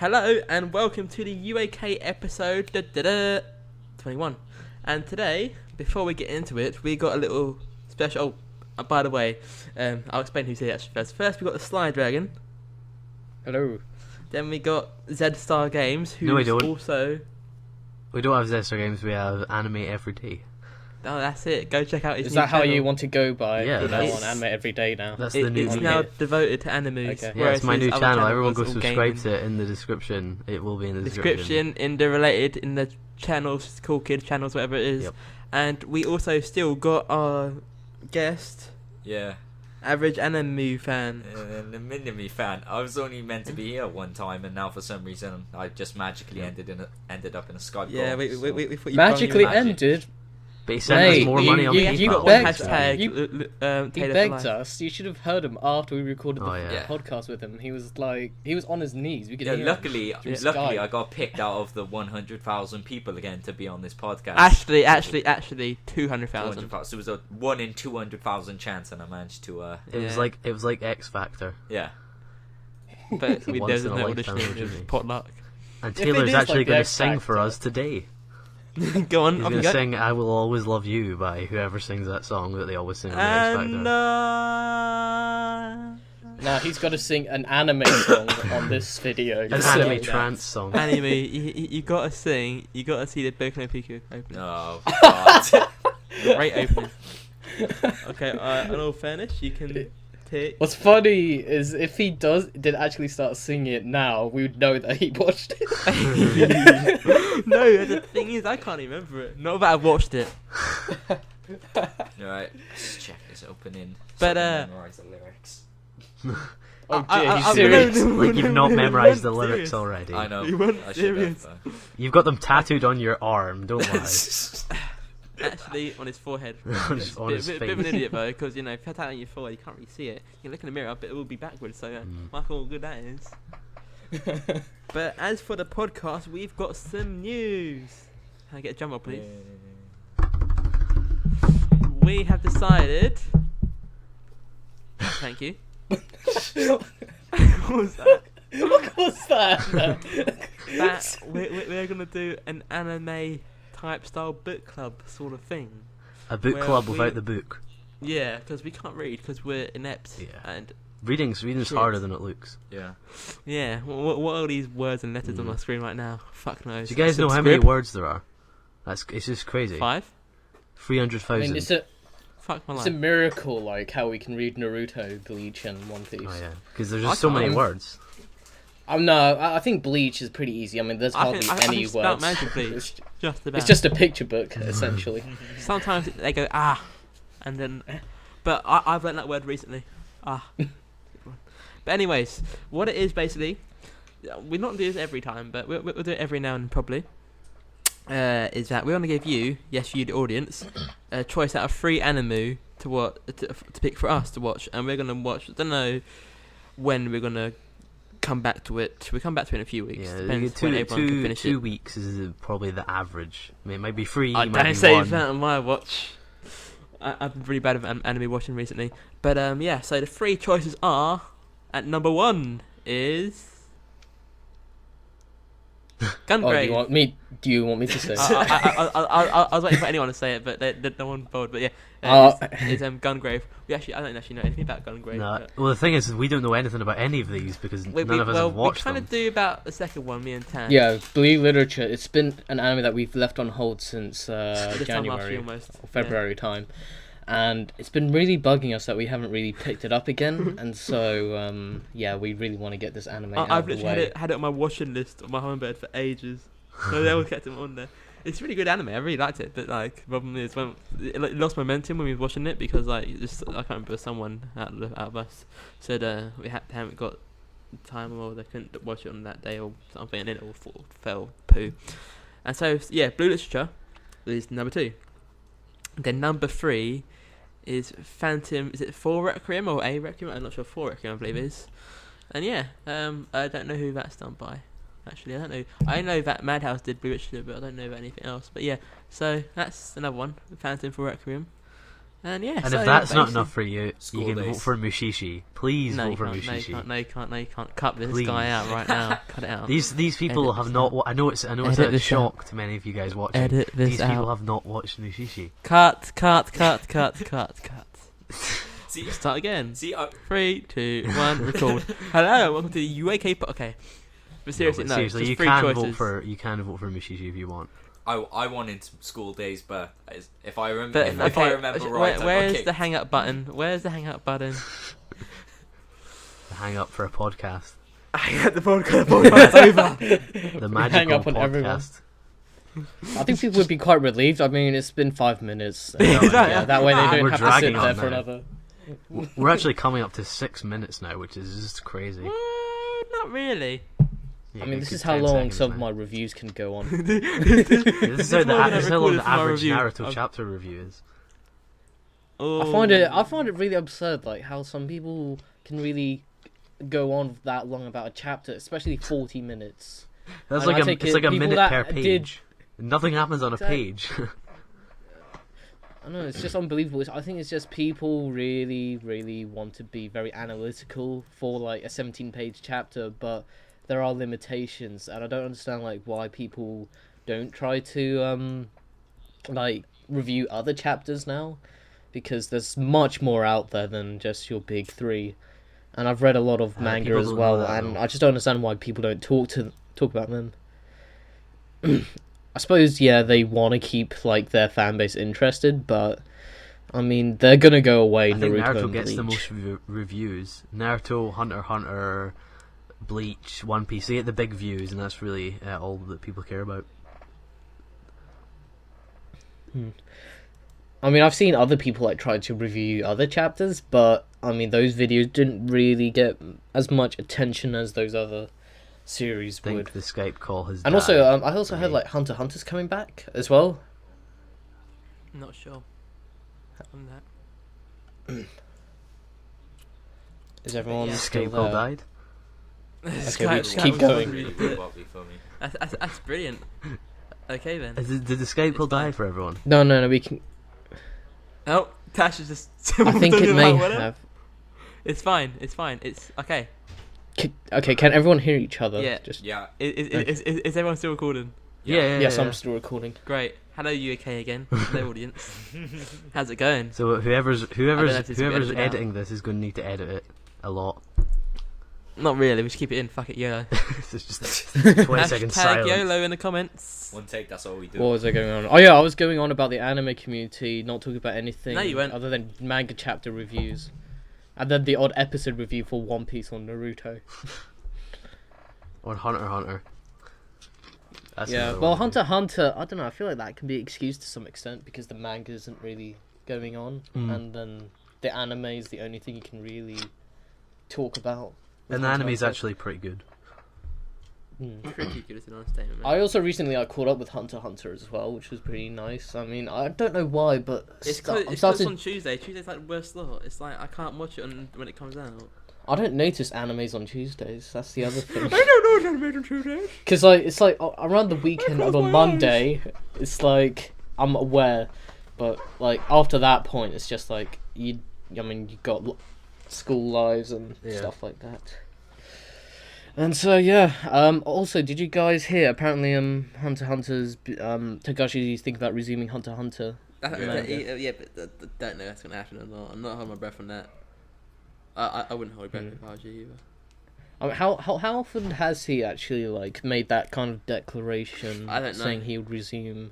Hello and welcome to the UAK episode 21. And today, before we get into it, we got a little special. Oh, by the way, I'll explain who's here actually first. First, we got the Sly Dragon. Hello. Then we got Z Star Games, who's No, we don't. also. We don't have Zester Games, we have Anime Every Day. Oh, that's it. Go check out his Is new that how channel. you want to go by? Yeah, From now that's- on anime every day now. That's the new It's one. now devoted to animes. Okay. Yeah, whereas it's my his new other channel. Everyone was go all subscribe gaming. to it in the description. It will be in the Description in the channels, Cool Kid channels, whatever it is. Yep. And we also still got our guest, Yeah, average anime fan. an anime fan. I was only meant to be here one time, and now for some reason I just magically ended up in a Skype Yeah, call. we so- thought you Magically Magic. ended. But he sent Hey, us more you- money on you- PayPal. you got one begged- hashtag. you- He Taylor for begged life. us. You should have heard him after we recorded the Oh, yeah. podcast with him. He was on his knees. We could Yeah, hear luckily, him through luckily, Skype. I got picked out of the 100,000 people again to be on this podcast. Actually, 200,000. 200,000. So it was a 1 in 200,000 chance, and I managed to. It was like X Factor. Yeah. But a we once there's in a no lifetime auditioning. It was opportunity. potluck. And If it Taylor's is actually like the going to X sing for Factor. us today. Go on, He's off going you to go. sing I Will Always Love You by whoever sings that song that they always sing on the X Factor. And Now he's got to sing an anime song on this video. An just so anime you know. trance song. anime, you gotta sing. You gotta see the Boku no Pico opening. Oh, God. Great opening. Okay, in all fairness, you can take. What's funny is if he did actually start singing it now, we would know that he watched it. No, the thing is, I can't remember it. Not that I've watched it. Alright, let's check this opening. But, so I can memorize the lyrics. Oh dear, he's I- serious. Like you've not memorised the lyrics serious. already. I know. You weren't I should serious. have. You've got them tattooed on your arm, don't lie. Actually, on his forehead. Just on his Bit of an face. idiot though, because if you have that on your forehead, you can't really see it. You can look in the mirror, but it will be backwards. So, mark how good that is. But as for the podcast, we've got some news. Can I get a drum roll, please? We have decided. Thank you. What was that? What was that? That we're gonna do an anime type style book club sort of thing. A book Well, club we- without the book. Yeah, because we can't read because we're inept. Yeah. And Reading's Shit. harder than it looks. Yeah. yeah, what are these words and letters on my screen right now? Fuck knows. Do you guys know how many Subscribe? words there are? It's just crazy. 5? 300,000. it's Fuck my a life. miracle, like how we can read Naruto, Bleach, and One Piece. Oh yeah, because there's I just so many can't. words. No, I think Bleach is pretty easy. I mean, there's I hardly think any spelt words. magically. It's, Just about. it's just a picture book, essentially. Sometimes they go and then, but I've learned that word recently. But anyways, what it is basically, we not do this every time, but we'll do it every now and then probably. Is that we want to give you, yes, you the audience, a choice out of 3 anime to pick for us to watch, and we're gonna watch. I don't know when we're gonna come back to it. We'll come back to it in a few weeks. Yeah, Depends when everyone can finish two it. weeks is probably the average. I mean, it might be 3. I it might don't be say 1. that on my watch. I've been really bad at anime watching recently, but yeah. So the 3 choices are, at number 1 is Gungrave. Do you want me to say? I was waiting for anyone to say it, but no one bothered. But yeah, it's Gungrave. I don't actually know anything about Gungrave. No, but well, the thing is, we don't know anything about any of these because none of us have we watched kind them. of do about the second one, me and Tan. Yeah, Bleach Literature. It's been an anime that we've left on hold since This time last year January almost. or February time, and it's been really bugging us that we haven't really picked it up again. And so, yeah, we really want to get this anime out I've of the literally way. had it on my watching list on my homebed for ages. So they always kept it on there. It's a really good anime. I really liked it, but like, the problem is when it lost momentum when we were watching it because like I can't remember, someone out of us said we haven't got time or they couldn't watch it on that day or something, and then it all fell poo. And so yeah, Blue Literature is number 2. Then number 3 is Phantom. Is it 4 Requiem or A Requiem? I'm not sure. 4 Requiem, I believe it is. And yeah, I don't know who that's done by. Actually, I don't know. I know that Madhouse did Blue Literature, but I don't know about anything else. But yeah, so that's another one, Phantom for Requiem. And yeah, And so if that's not basically- enough for you, School you can days. vote for Mushishi. Please No, vote you for can't, no, you Mushishi. can't, no, you can't, no, you can't. Cut this Please. guy out right now. Cut it out. These people Edit have this not. out. I know it's Edit a this shock to many of you guys watching. Edit this These people out. have not watched Mushishi. Cut. See, Start again. see, 3, 2, 1, record. Hello, welcome to the UAK Okay. But seriously, no, seriously, just you three can choices. vote for Mushishi if you want. I wanted school days, but if I remember, But, if I remember right, I where's got the kicked. hang up button? Where's the hang up button? The hang up for a podcast. Hang up the podcast over. The magical up on everyone. podcast. I think people would be quite relieved. I mean, it's been 5 minutes. Yeah. That way they We're don't have to sit dragging there on for now. another. We're actually coming up to 6 minutes now, which is just crazy. Not really. Yeah, I mean, a this good is how 10 long seconds some of now. my reviews can go on. Yeah, this is how more than I the recorded for my average review. Naruto chapter review is. Oh. I find it really absurd, like how some people can really go on that long about a chapter, especially 40 minutes. That's And I like take it's it like a people minute that per did- page. Nothing happens on a Exactly. page. I know, it's just unbelievable. I think it's just people really, really want to be very analytical for like a 17-page chapter, but there are limitations, and I don't understand like why people don't try to like review other chapters now, because there's much more out there than just your big three. And I've read a lot of manga people as don't know well, that, and though. I just don't understand why people don't talk about them. I suppose, yeah, they want to keep like their fan base interested, but I mean, they're gonna go away. I think Naruto Naruto and gets the Bleach. most reviews. Naruto, Hunter x Hunter, Bleach, One Piece. They get the big views, and that's really all that people care about. I mean, I've seen other people like try to review other chapters, but I mean, those videos didn't really get as much attention as those other series I think would. the Skype call has. And also, died I also for heard me. like Hunter x Hunter's coming back as well. Not sure. On that. Is everyone Yeah. still Skype call there? died. Okay, we just Skype keep was going. really Really good. wobbly for me. That's brilliant. Okay then. Did the Skype call die for everyone? No, we can. Oh, Tash is just. I think it may have. It's fine. It's okay. Okay, can everyone hear each other? Yeah. Just Yeah, Is everyone still recording? yes, I'm still recording. Great. Hello UAK again. Hello audience. How's it going? So whoever's if this will be edited out. editing this is going to need to edit it a lot. Not really. We should keep it in. Fuck it, YOLO. It's just 20 seconds Hashtag silence. YOLO in the comments. one take. That's all we do. What was I going on? Oh yeah, I was going on about the anime community, not talking about anything No, you weren't. other than manga chapter reviews, and then the odd episode review for One Piece or Naruto. Or Hunter x Hunter. That's Yeah, another well, one. Hunter x Hunter, I don't know. I feel like that can be excused to some extent because the manga isn't really going on, and then the anime is the only thing you can really talk about. with And the Hunter x anime's Hunter. actually pretty good. Pretty good is an understatement. I also recently caught up with Hunter x Hunter as well, which was pretty nice. I mean, I don't know why, but It's I'm because starting. on Tuesday. Tuesday's like the worst slot. It's like I can't watch it when it comes out. I don't notice animes on Tuesdays. That's the other thing. I don't know anime on Tuesdays. Because like it's like around the weekend close on my a Monday, it's like I'm aware, but like after that point, it's just like you got school lives and Yeah. stuff like that. And so yeah. Also, did you guys hear? Apparently, Hunter x Hunter's Takashi's thinking about resuming Hunter x Hunter. Yeah, but don't know if that's gonna happen or not. I'm not holding my breath on that. I wouldn't hold my breath if I was you either. I mean, how often has he actually like made that kind of declaration? I don't know. Saying he would resume.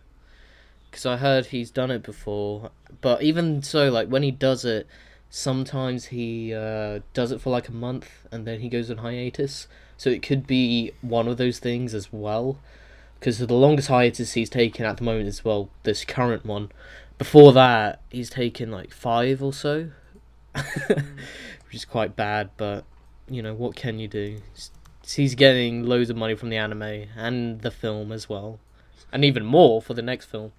Because I heard he's done it before, but even so, like when he does it, sometimes he does it for like a month and then he goes on hiatus. So it could be one of those things as well. Because the longest hiatus he's taken at the moment is this current one. Before that, he's taken like 5 or so, which is quite bad. But you know, what can you do? He's getting loads of money from the anime and the film as well, and even more for the next film.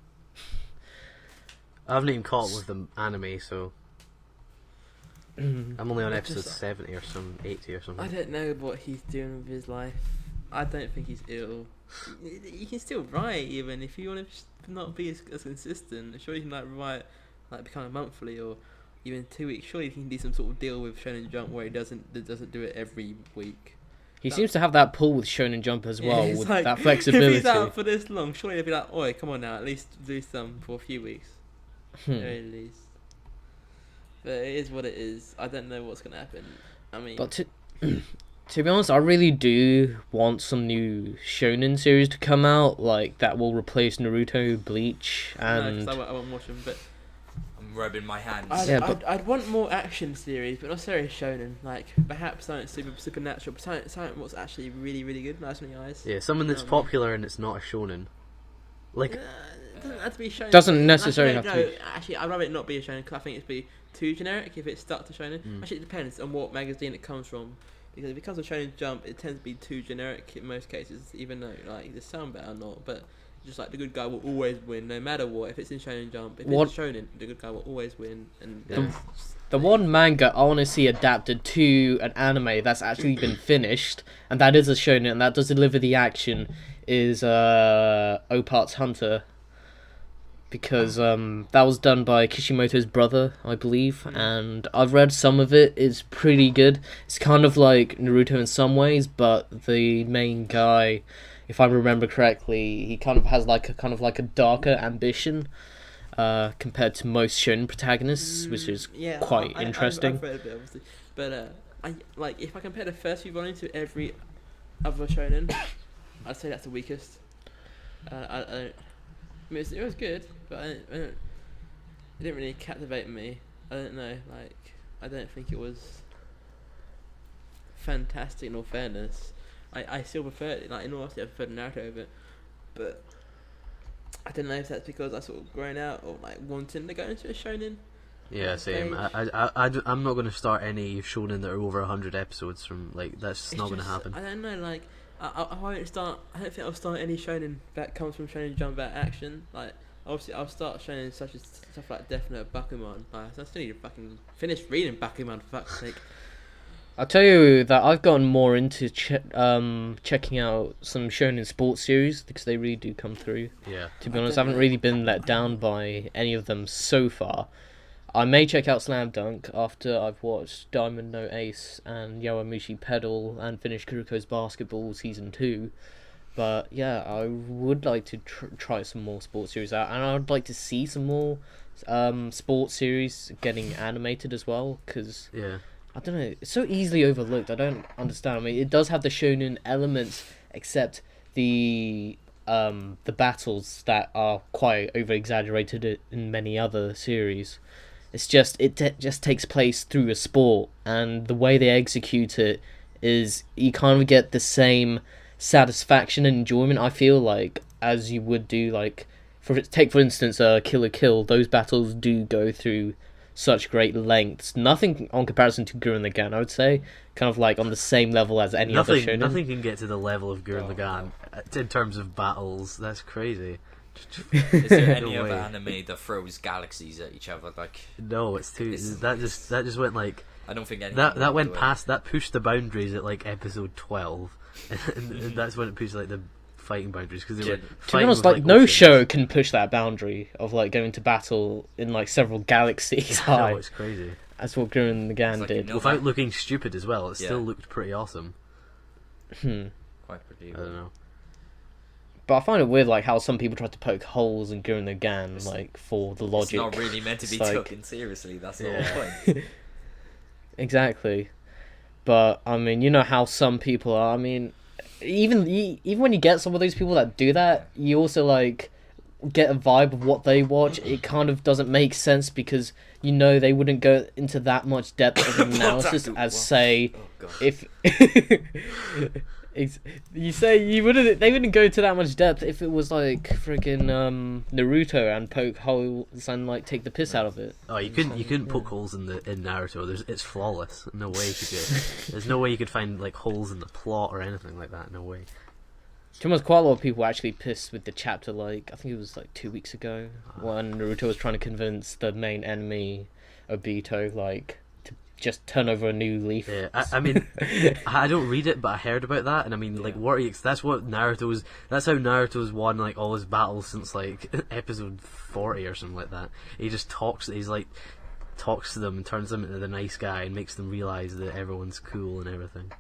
I haven't even caught up with the anime, so I'm only on I episode just- 70 or 80 or something. I don't know what he's doing with his life. I don't think he's ill. You can still write even if you want to not be as consistent. Sure, you can like write like become a monthly or even 2 weeks. Surely he can do some sort of deal with Shonen Jump where he doesn't do it every week. He seems to have that pull with Shonen Jump as well, it's with like, that flexibility. If he's out for this long, surely they'll be like, "Oi, come on now, at least do some for a few weeks, at very least." But it is what it is. I don't know what's gonna happen. I mean, But to be honest, I really do want some new Shonen series to come out, like that will replace Naruto, Bleach, and no, 'cause I won't watch them. But I'm rubbing my hands. I'd want more action series, but not necessarily shonen. Like perhaps something supernatural, but something what's actually really really good, nice on the eyes. Yeah, someone that's popular and it's not a shonen. Like, it doesn't have to be shonen. Doesn't necessarily have to be. Actually, I'd rather it not be a shonen because I think it'd be too generic if it's stuck to shonen. Actually, it depends on what magazine it comes from. Because if it comes from Shonen Jump, it tends to be too generic in most cases, even though like there's some better or not. But just like the good guy will always win, no matter what. If it's in Shonen Jump, if it's shonen, the good guy will always win. And the one manga I want to see adapted to an anime that's actually been finished, and that is a shonen, and that does deliver the action, is Opat's Hunter. Because that was done by Kishimoto's brother, I believe, and I've read some of it. It's pretty good. It's kind of like Naruto in some ways, but the main guy, if I remember correctly, he kind of has like a darker ambition compared to most shonen protagonists, which is quite interesting. I've read a bit, obviously, but I like if I compare the first few volumes to every other shonen, I'd say that's the weakest. I mean, it was good, but it didn't really captivate me. I don't know, like, I don't think it was fantastic in all fairness. I still prefer it, like, in all honesty, I prefer Naruto over it, but I don't know if that's because I sort of grown out or, like, wanting to go into a shonen. yeah, same. I'm not going to start any shonen that are over 100 episodes from, like, that's not going to happen. I don't know, like, I won't start. I don't think I'll start any shonen that comes from Shonen Jump about action. Like, obviously, I'll start shonen such as stuff like Death Note, Bakuman. Like, I still need to fucking finish reading Bakuman, for fuck's sake. I'll tell you that I've gotten more into checking out some shonen sports series because they really do come through. Yeah. To be honest, I haven't really been let down by any of them so far. I may check out Slam Dunk after I've watched Diamond No Ace and Yowamushi Pedal and finished Kuroko's Basketball Season 2. But yeah, I would like to try some more sports series out, and I would like to see some more sports series getting animated as well, because I don't know, it's so easily overlooked. I don't understand. I mean, it does have the shonen elements, except the battles that are quite over exaggerated in many other series. It's just just takes place through a sport, and the way they execute it is you kind of get the same satisfaction and enjoyment, I feel like, as you would do, like, for instance, Kill la Kill. Those battles do go through such great lengths. Nothing on comparison to Gurren Lagann, I would say. Kind of like on the same level as any other shonen. Nothing can get to the level of Gurren Lagann in terms of battles. That's crazy. Is there any other anime that throws galaxies at each other? Like, no, it's too. That just went like. I don't think any. That went past. That pushed the boundaries at like episode 12, and that's when it pushed like the fighting boundaries, because they were. To be honest, like no show can push that boundary of like going to battle in like several galaxies high. No, it's crazy. That's what Gurren Lagann did. Without looking stupid as well. It still looked pretty awesome. Quite pretty. I don't know. But I find it weird, like, how some people try to poke holes in Gurren Lagann, like, for the logic. It's not really meant to be taken seriously, that's the whole point. Exactly. But, I mean, you know how some people are. I mean, even when you get some of those people that do that, you also, like, get a vibe of what they watch. It kind of doesn't make sense because, you know, they wouldn't go into that much depth of analysis as, say, if... You say they wouldn't go to that much depth if it was like friggin' Naruto and poke holes and like take the piss out of it. Oh, you couldn't poke holes in Naruto. It's flawless. No way you could do. There's no way you could find like holes in the plot or anything like that. No way. Quite a lot of people were actually pissed with the chapter. Like, I think it was like 2 weeks ago when Naruto was trying to convince the main enemy Obito like just turn over a new leaf. Yeah, I mean, I don't read it, but I heard about that, and I mean, like, that's what Naruto's. That's how Naruto's won like all his battles since like episode 40 or something like that. He just talks. He's like talks to them and turns them into the nice guy and makes them realize that everyone's cool and everything.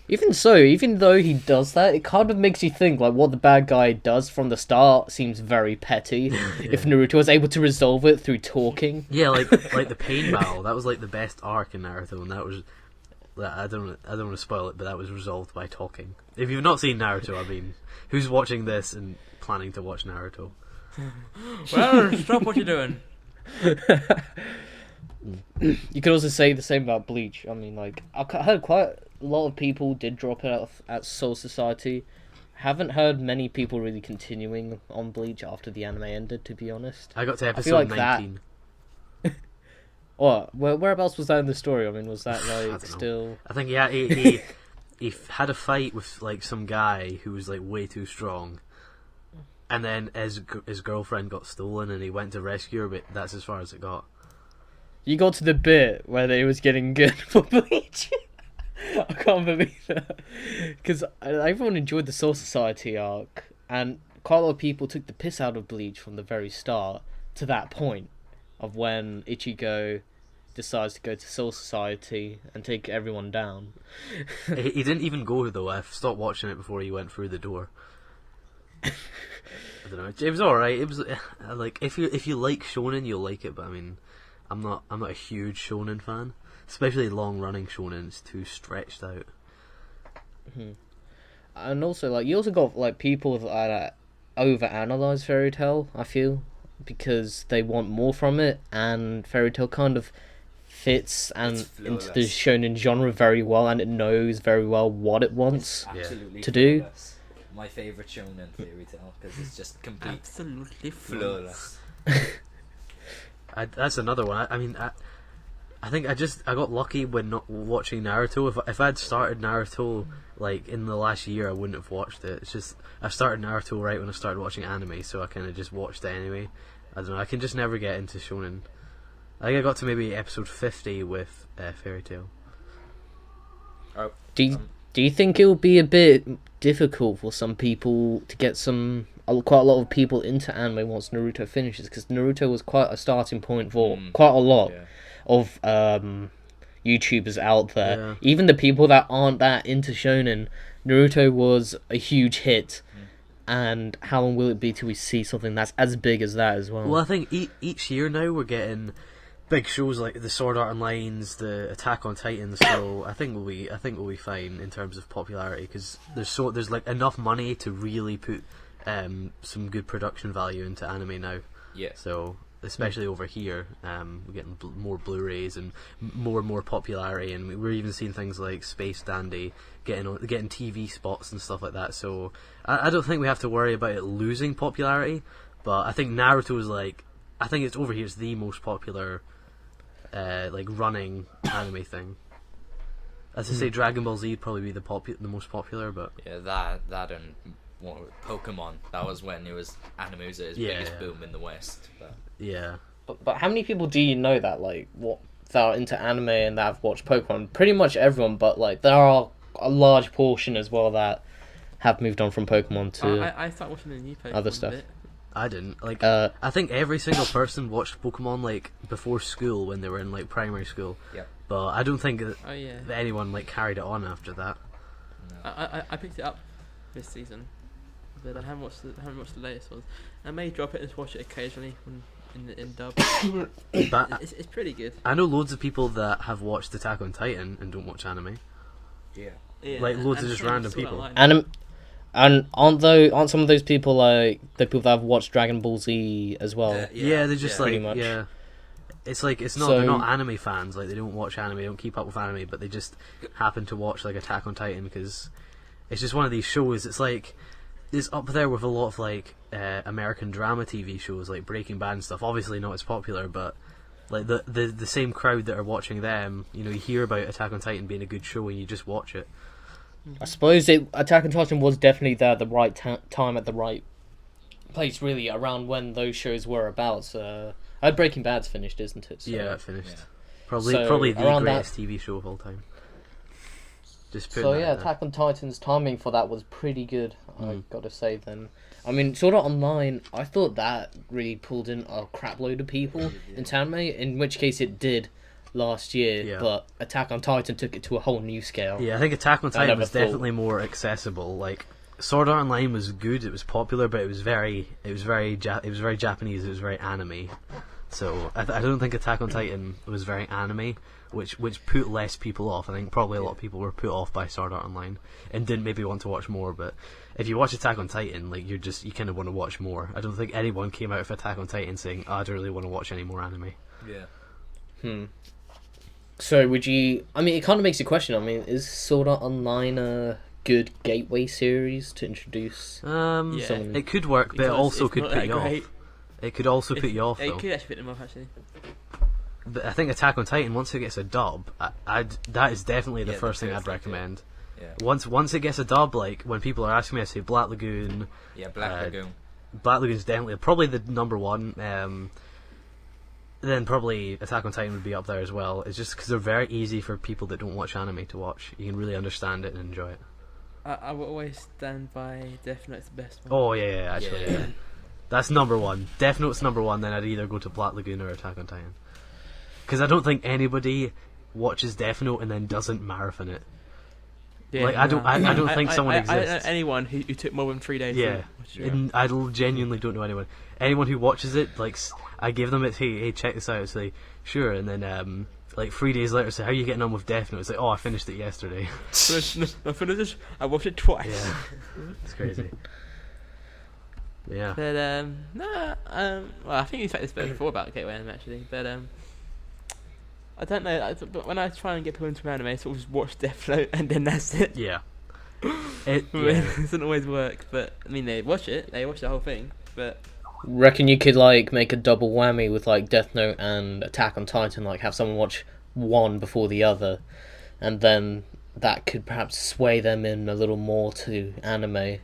Even so, even though he does that, it kind of makes you think like what the bad guy does from the start seems very petty. If Naruto was able to resolve it through talking. Yeah, like the pain battle. That was like the best arc in Naruto, and that was. I don't want to spoil it, but that was resolved by talking. If you've not seen Naruto, I mean, who's watching this and planning to watch Naruto? Well, stop what you're doing. You could also say the same about Bleach. I mean, like, I heard quite a lot of people did drop it out at Soul Society. Haven't heard many people really continuing on Bleach after the anime ended, to be honest. I got to feel episode like 19. What? Whereabouts was that in the story? I mean, was that I like don't know. still? I think he had a fight with like some guy who was like way too strong, and then his girlfriend got stolen, and he went to rescue her, but that's as far as it got. You got to the bit where they was getting good for Bleach. I can't believe that, because everyone enjoyed the Soul Society arc, and quite a lot of people took the piss out of Bleach from the very start to that point of when Ichigo decides to go to Soul Society and take everyone down. He didn't even go though. I stopped watching it before he went through the door. I don't know. It was alright. It was like if you like shonen, you'll like it. But I mean, I'm not a huge shonen fan, especially long running shonen. It's too stretched out. And also, like, you also got like people that overanalyze Fairy Tail, I feel, because they want more from it, and Fairy Tail kind of fits and into the shonen genre very well, and it knows very well what it wants Absolutely to do. flawless. My favourite shonen Fairy Tail, because it's just complete Absolutely flawless. That's another one. I mean, I think I got lucky when not watching Naruto. If I'd started Naruto like in the last year, I wouldn't have watched it. It's just I started Naruto right when I started watching anime, so I kind of just watched it anyway. I don't know. I can just never get into shonen. I think I got to maybe episode 50 with Fairy Tail. Oh, Do you think it will be a bit difficult for some people to get quite a lot of people into anime once Naruto finishes? Because Naruto was quite a starting point for quite a lot of YouTubers out there. Yeah. Even the people that aren't that into shonen, Naruto was a huge hit. And how long will it be till we see something that's as big as that as well? Well, I think each year now we're getting big shows like the Sword Art Online's, the Attack on Titan. So I think we'll be fine in terms of popularity, because there's like enough money to really put some good production value into anime now. yeah. So especially over here, we're getting more Blu-rays and more popularity, and we're even seeing things like Space Dandy getting TV spots and stuff like that. So I don't think we have to worry about it losing popularity. But I think Naruto is I think it's over here. It's the most popular, like running anime thing. As I say, Dragon Ball Z would probably be the most popular, but Yeah, that and Pokemon. That was when it was anime was at its biggest boom in the West. But yeah. But how many people do you know that that are into anime and that have watched Pokemon? Pretty much everyone, but like there are a large portion as well that have moved on from Pokemon to I started watching the new Pokemon other stuff. bit. I didn't. I think every single person watched Pokemon like before school when they were in like primary school. Yep. But I don't think that Oh yeah. anyone like carried it on after that. I picked it up this season, but I haven't watched the latest ones. I may drop it and watch it occasionally when in dub. But It's pretty good. I know loads of people that have watched Attack on Titan and don't watch anime. yeah. Yeah, Like, loads of and just some random sort of people. online. And aren't some of those people like the people that have watched Dragon Ball Z as well? Yeah, they're just Pretty like much. yeah. It's like they're So- not anime fans. Like they don't watch anime, they don't keep up with anime, but they just happen to watch like Attack on Titan because it's just one of these shows. It's like it's up there with a lot of like American drama TV shows like Breaking Bad and stuff. Obviously not as popular, but like the same crowd that are watching them, you hear about Attack on Titan being a good show and you just watch it. I suppose Attack on Titan was definitely there at the right time at the right place, really, around when those shows were about. I heard Breaking Bad's finished, isn't it? So, Yeah, it finished. Probably So, probably the around greatest TV show of all time. Just putting So that yeah, in there. Attack on Titan's timing for that was pretty good. I Mm. gotta say. Then, I mean, Sword Art Online, I thought that really pulled in a crap load of people into anime. In which case, it did last year. Yeah. But Attack on Titan took it to a whole new scale. Yeah, I think Attack on I Titan never was thought- definitely more accessible. Like Sword Art Online was good, it was popular, but it was very Japanese, it was very anime. So I don't think Attack on Titan was very anime, which put less people off. I think probably a lot of people were put off by Sword Art Online and didn't maybe want to watch more. But if you watch Attack on Titan, like you kind of want to watch more. I don't think anyone came out of Attack on Titan saying, "Oh, I don't really want to watch any more anime." Yeah. So would you? I mean, it kind of makes you question. I mean, is Sword Art Online a good gateway series to introduce? Yeah. It could work, but it Because also it's could not put that you great. off. It could also put you off, It though. could actually put them off, actually. But I think Attack on Titan, once it gets a dub, that is definitely the Yeah, first the thing first I'd thing, yeah. recommend. Yeah. Once it gets a dub, like when people are asking me, I say Black Lagoon. Yeah, Black Lagoon. Black Lagoon's definitely probably the number one. Then probably Attack on Titan would be up there as well. It's just because they're very easy for people that don't watch anime to watch. You can really understand it and enjoy it. I will always stand by Death Note's the best one. Oh yeah, actually, yeah. That's number one. Death Note's number one. Then I'd either go to Black Lagoon or Attack on Titan. Because I don't think anybody watches Death Note and then doesn't marathon it. Yeah, Like, I don't think someone I don't know exists. anyone who took more than 3 days. Yeah, to watch it. and I genuinely don't know anyone. Anyone who watches it, like, I give them it, hey, check this out. Say, sure, and then like 3 days later, say, how are you getting on with Death Note? It's like, oh, I finished it yesterday. I watched it twice. Yeah, it's crazy. Yeah, But well, I think you said this before about Gateway Anime actually, but I don't know. But when I try and get people into anime, I sort of just watch Death Note and then that's it. yeah. It doesn't always work, but I mean they watch the whole thing, but Reckon you could like make a double whammy with like Death Note and Attack on Titan, like have someone watch one before the other, and then that could perhaps sway them in a little more to anime.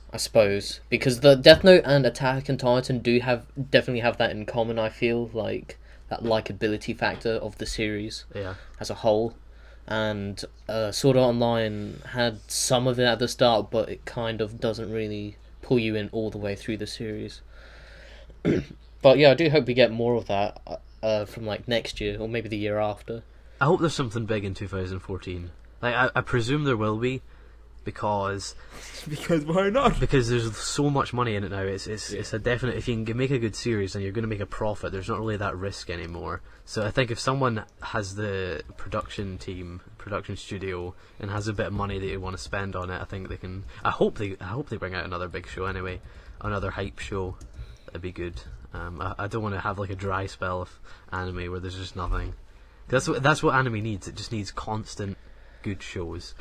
I suppose, because the Death Note and Attack on Titan definitely have that in common. I feel like that likability factor of the series Yeah. as a whole, and Sword Art Online had some of it at the start, but it kind of doesn't really pull you in all the way through the series. But yeah, I do hope we get more of that from like next year or maybe the year after. I hope there's something big in 2014. Like I presume there will be, because why not? because there's so much money in it now. It's a definite. If you can make a good series and you're going to make a profit, there's not really that risk anymore. So I think if someone has the production studio, and has a bit of money that they want to spend on it, I think they can. I hope they bring out another big show anyway, another hype show. That'd be good. I don't want to have like a dry spell of anime where there's just nothing. That's what anime needs. It just needs constant good shows.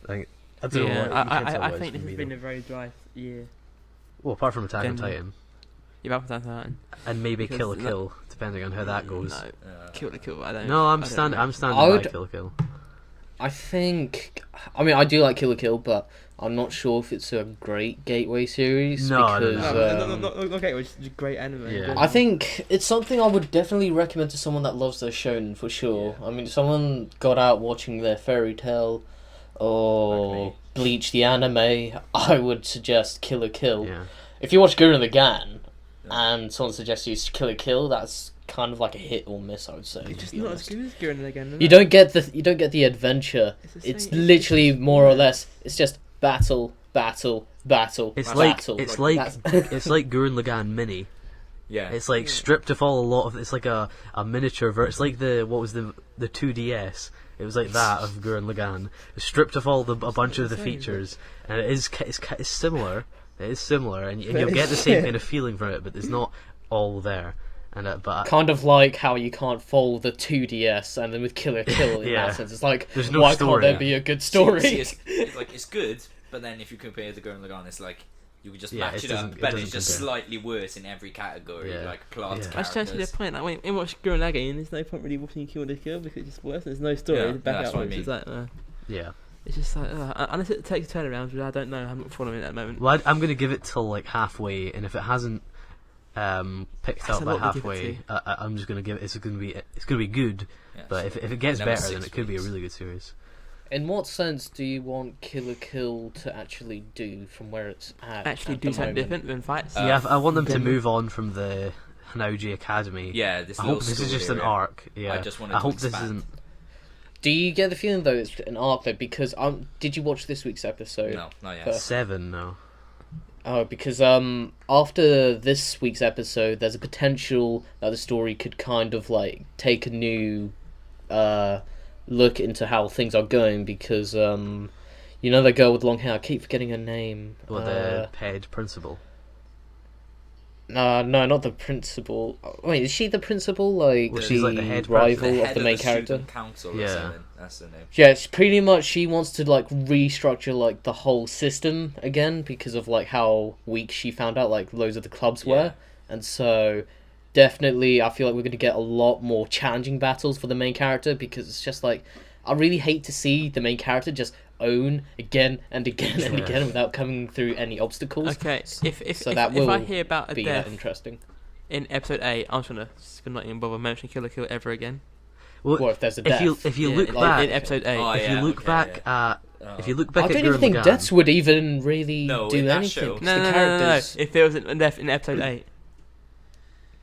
Like, I don't know. What, I think this has been a very dry year. Well, apart from Attack on Then- Titan, You've up and down. and maybe Because Kill la that- Kill, depending on how that goes. No, Kill the Kill. I don't. No, I'm I don't standing. know. I'm standing I by would- Kill la Kill. I think, I mean, I do like Kill la Kill, but I'm not sure if it's a great gateway series. No, I don't because, know. No, okay, it was just great anime. Yeah. I think it's something I would definitely recommend to someone that loves their shonen for sure. I mean, if someone got out watching their Fairy Tail or Like me. Bleach the anime, I would suggest Kill la Kill. Yeah. If you watch Gurren Lagann and someone suggests you Kill la Kill, that's kind of like a hit or miss, I would say. It's to just be not honest. as good as Gurren Lagann. You don't get the adventure. It's the It's same- literally more or less. It's just battle, battle, battle. It's battle. like That's- it's like Gurren Lagann mini. Yeah. It's like stripped of all a lot of. It's like a miniature It's like the 2DS. It was like that of Gurren Lagann. It's stripped of all a bunch of the Same. features, and it's similar. It is similar, and you'll get the same kind of feeling from it, but it's not all there. And but kind of like how you can't follow the 2DS, and then with Kill la Kill in Yeah. that sense, it's like There's no why story. can't there be a good story? See, it's like it's good, but then if you compare it to Gurren Lagann, it's like you could just Yeah, match it it up, doesn't- it but doesn't it's just compare. slightly worse in every category, Yeah. like plot Yeah. That's actually characters. the point. Like, when you watch Gurren Lagann, there's no point really watching Kill the Kill because it's just worse. There's no story Yeah, to back that's up. what I It's mean. just like, yeah. it's just like unless it takes turnarounds, which I don't know. I'm not following it at the moment. Well, I'm going to give it till like halfway, and if it hasn't picked That's up a by lot to give it halfway. to. I'm just gonna give it. It's gonna be good. Yeah, But so if it gets another better, then 6 it could be a weeks. really good series. In what sense do you want Kill la Kill to actually do from where it's at? Actually, at do the something moment? different than fights. Yeah, I want them to then- move on from the Hanauji Academy. Yeah, this I little hope this is school just an area. arc. Yeah, I just wanted I to hope this expand. isn't. Do you get the feeling though it's an arc though? Because did you watch this week's episode? No, not yet. First. 7 now. Oh, because after this week's episode, there's a potential that the story could kind of like take a new look into how things are going. Because you know the girl with long hair, I keep forgetting her name. Well, the head principal. No, not the principal. Wait, is she the principal? Like Well, the she's like the head rival person. of the main character? Student council or Yeah. something. That's the name. Yeah, it's pretty much she wants to like restructure like the whole system again because of like how weak she found out like loads of the clubs Yeah. were, and so definitely I feel like we're gonna get a lot more challenging battles for the main character because it's just like I really hate to see the main character just own again and again and Yeah. again without coming through any obstacles. Okay, if So that if will I hear about a be death interesting. in episode 8, I'm just gonna not even bother mentioning Kill la Kill ever again. Well, What if there's a if death? you Yeah, look in- back, in episode 8. Oh, if yeah, you look okay, back yeah. at if you look back I at don't Gurren even think Lagann, deaths would even really No, do in that anything. show. 'cause No, the no, no, no, no. characters, If there was a death in episode 8.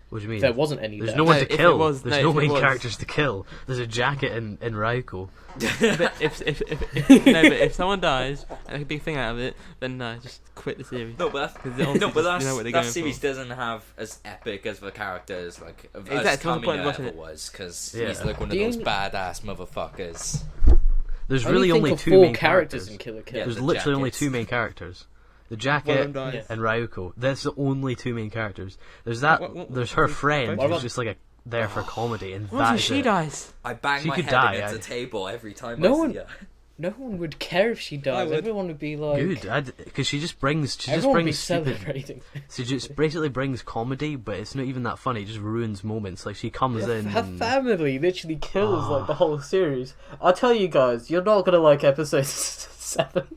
what do you mean? there wasn't any There's death. no one No, to if it kill. was- There's no, no if it main was- characters to kill. There's a jacket in Ryuko. But if someone dies and make a big thing out of it, then no, just quit the series. No, but 'Cause that's, honestly no, but just, you know what they're that going series for. doesn't have as epic as the characters like as Exactly, what's the point Kamina of watching ever it? was because Yeah. he's like one of The those only- badass motherfuckers. There's I really think only of two 4 main characters characters. in Kill la Kill. Yeah, There's the literally only jackets. 2 main characters. The One of jacket them dies. Yeah. and Ryuko. That's the only 2 main characters. There's that. There's her friend What who's about- just like there for comedy, and What that if is she it. dies? I bang She my could head die, against I- the table every time No I one- see her. No one would care if she dies. would. Everyone would be like, Good, because she just brings everyone would be stupid. celebrating. She just basically brings comedy, but it's not even that funny. It just ruins moments. Like she comes in. Her and- family literally kills Oh. like the whole series. I'll tell you guys, you're not gonna like episode 7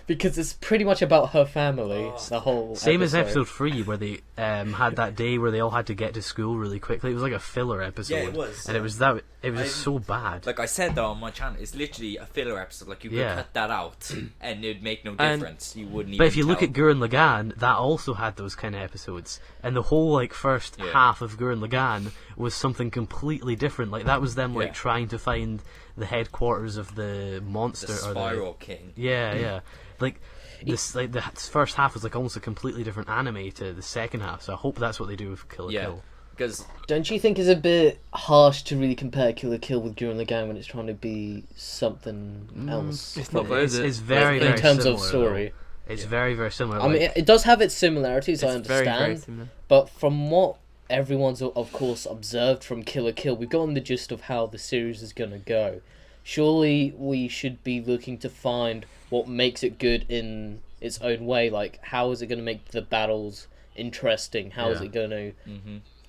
because it's pretty much about her family. Oh. The whole Same as episode 3, where they had that day where they all had to get to school really quickly. It was like a filler episode. Yeah, it was. And it was that. It was I- so bad. Like I said though on my channel, it's literally a filler episode. Like you could Yeah. cut that out and it'd make no And- difference. You wouldn't. But even if you look tell. at Gurren Lagann, that also had those kind of episodes, and the whole like first Yeah. half of Gurren Lagann was something completely different. Like that was them like Yeah. trying to find the headquarters of the monster the or Spiral King. yeah. Like this, like the first half was like almost a completely different anime to the second half. So I hope that's what they do with Kill la Yeah. Kill. Because Don't you think it's a bit harsh to really compare Kill la Kill with Gurren Lagann when it's trying to be something else? It's not It's, though, is it? it's very, in very terms similar, of story. though. It's very, very similar. I mean, it does have its similarities, I It's very, understand. very similar. But from what everyone's of course observed from Kill la Kill, we've gotten the gist of how the series is going to go. Surely we should be looking to find what makes it good in its own way. Like, how is it going to make the battles interesting? How is Yeah. it going to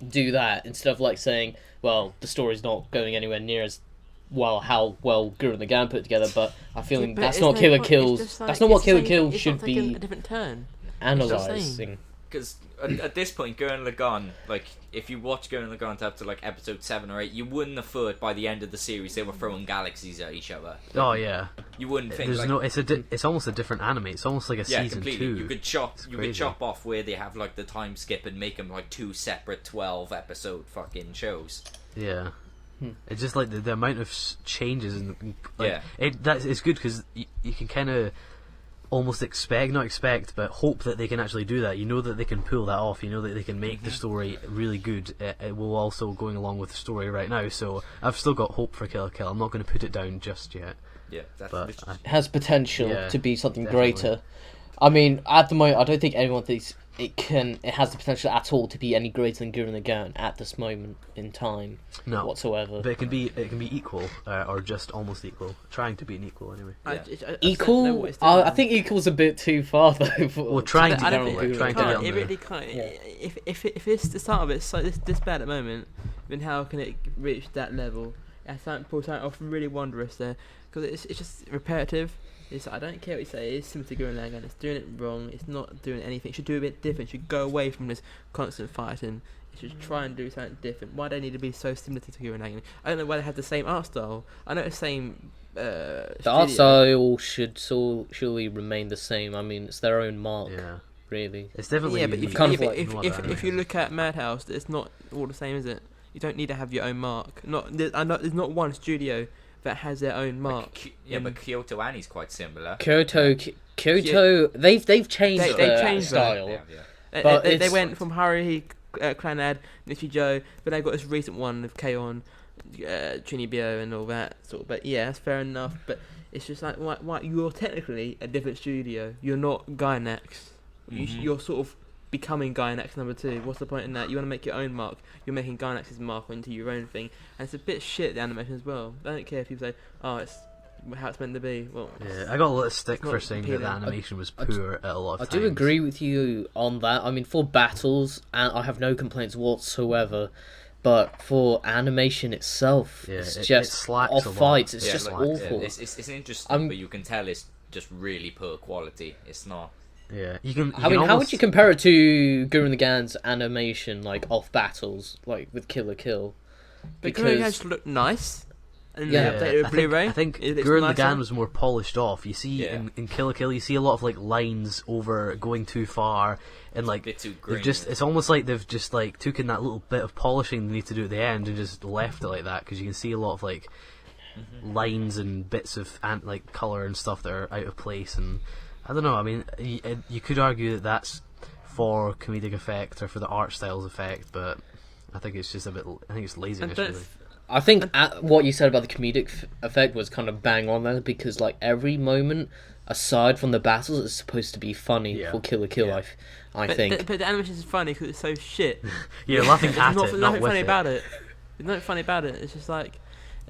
do that? Instead of like saying, well, the story's not going anywhere near as well how well Gurren Lagann put together. But I feel Yeah, like but that's it's not no Kill la point- Kill's. it's just like- That's not what it's Kill la the Kill same- should it's not taking be a different turn. analyzing. Because at this point, Gurren Lagann, like, if you watch Gurren Lagann up to, like, episode 7 or 8, you wouldn't have thought by the end of the series they were throwing galaxies at each other. Oh yeah. You wouldn't think, There's like... no. It's almost a different anime. It's almost like a yeah, season completely. 2. You could chop. It's You could crazy. chop off where they have like the time skip and make them like 2 separate 12-episode fucking shows. Yeah. It's just like the amount of changes and like, Yeah. it's good because you can kind of almost not expect, but hope that they can actually do that. You know that they can pull that off. You know that they can make the story really good. It will also going along with the story right now. So I've still got hope for Kill la Kill. I'm not going to put it down just yet. Yeah, that's But literally- It has potential Yeah, to be something definitely. greater. I mean, at the moment, I don't think anyone thinks it has the potential at all to be any greater than Gurren Lagann at this moment in time No, whatsoever. but it can be equal or just almost equal. Trying to be an equal anyway. Yeah. I just don't know Equal? what it's doing. I think equal's a bit too far though. Well, trying to I get don't on think it, trying to can't, get on it there. really can't. Yeah. If it's the start of it so this bad at the moment, then how can it reach that level? Pull something off really wondrous there because it's just repetitive. I don't care what you say. It's similar to Gurren Lagann. It's doing it wrong. It's not doing anything. It should do a bit different. It should go away from this constant fighting. It should try and do something different. Why do they need to be so similar to Gurren Lagann? I don't know why they have the same art style. I know the same. The art style should surely remain the same. I mean, it's their own mark. Yeah. Really. It's definitely but unique. if you look at Madhouse, it's not all the same, is it? You don't need to have your own mark. There's not one studio that has their own mark. But Kyoto Annie's quite similar. Kyoto, they've changed their style. But they went from Haruhi Clannad, Nichijou, but they got this recent one with K-On, Chunibyo and all that sort of. But yeah, that's fair enough. But it's just like, why you're technically a different studio. You're not Gainax. You're sort of becoming Gainax number 2. What's the point in that? You want to make your own mark. You're making Gainax's mark into your own thing, and it's a bit shit, the animation as well. I don't care if people say, "Oh, it's how it's meant to be." Well, yeah, I got a lot of stick for saying that the animation was poor at a lot of times. I do agree with you on that. I mean, for battles, I have no complaints whatsoever. But for animation itself, it's just off fights. It's just awful. It's interesting, but you can tell it's just really poor quality. It's not. Yeah, how would you compare it to Gurren Lagann's animation, like off battles, like with Kill la Kill? Because it just looked nice. And I think Gurren Lagann was more polished off. You see in Kill la Kill, you see a lot of like lines over going too far, and like it's almost like they've just like taken that little bit of polishing they need to do at the end and just left it like that, because you can see a lot of like lines and bits of like color and stuff that are out of place. And I don't know. I mean, you could argue that that's for comedic effect or for the art styles effect, but I think it's just a bit. I think it's laziness. Really. I think what you said about the comedic effect was kind of bang on there, because like every moment aside from the battles is supposed to be funny for Kill la Kill. I think. But the animation is funny because it's so shit. You're laughing at it, There's not nothing with funny it. about it. There's nothing funny about it. It's just like.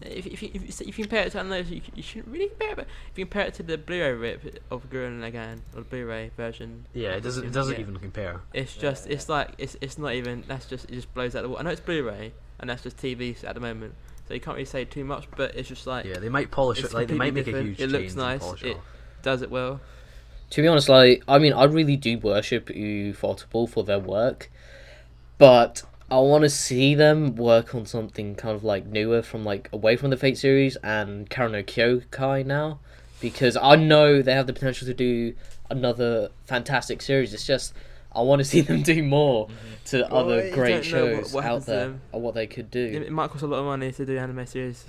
If you compare it to, I don't know, you shouldn't really compare it, but if you compare it to the Blu-ray rip of Gurren Lagann, or the Blu-ray version, it doesn't even compare. It's just it's not even, it just blows out the water. I know it's Blu-ray and that's just TV at the moment, so you can't really say too much, but it's just like they might polish it, like they might make a huge change. It looks nice. It does it well. To be honest, like I mean, I really do worship Ufotable for their work, but I want to see them work on something kind of like newer, from like away from the Fate series and Kara no Kyokai now, because I know they have the potential to do another fantastic series. It's just I want to see them do more to other great shows out there, or what they could do. It might cost a lot of money to do anime series.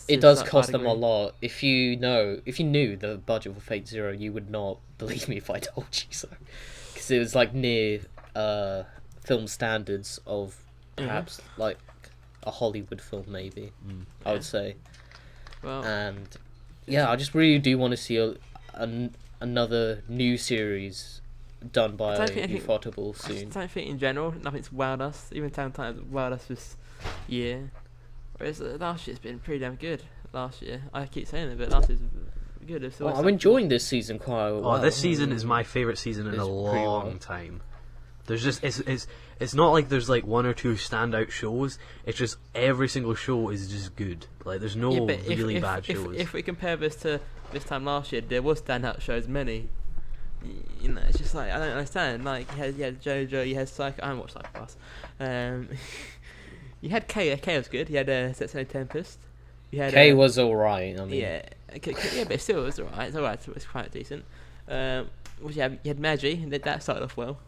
It does cost them a lot. If you knew the budget for Fate Zero, you would not believe me if I told you so, because it was like near film standards of perhaps like a Hollywood film, maybe. I would say. Well, and I just really do want to see another new series done by Ufotable soon. I don't think in general nothing's wowed us. Even Town Times wowed us this year. Whereas last year's been pretty damn good. Last year, I keep saying it, but last year's good. I'm enjoying this season quite a lot. This season is my favourite season in a long time. There's just it's not like there's like one or two standout shows. It's just every single show is just good. Like there's no really bad shows. If we compare this to this time last year, there was standout shows many. You know, it's just like I don't understand. Like you had JoJo, you had Psycho. I haven't watched Psycho Pass. You had K. K was good. You had Setsune Tempest. You had K was alright. I mean, but still it was alright. It's alright. It's quite decent. You had Magi, and that started off well.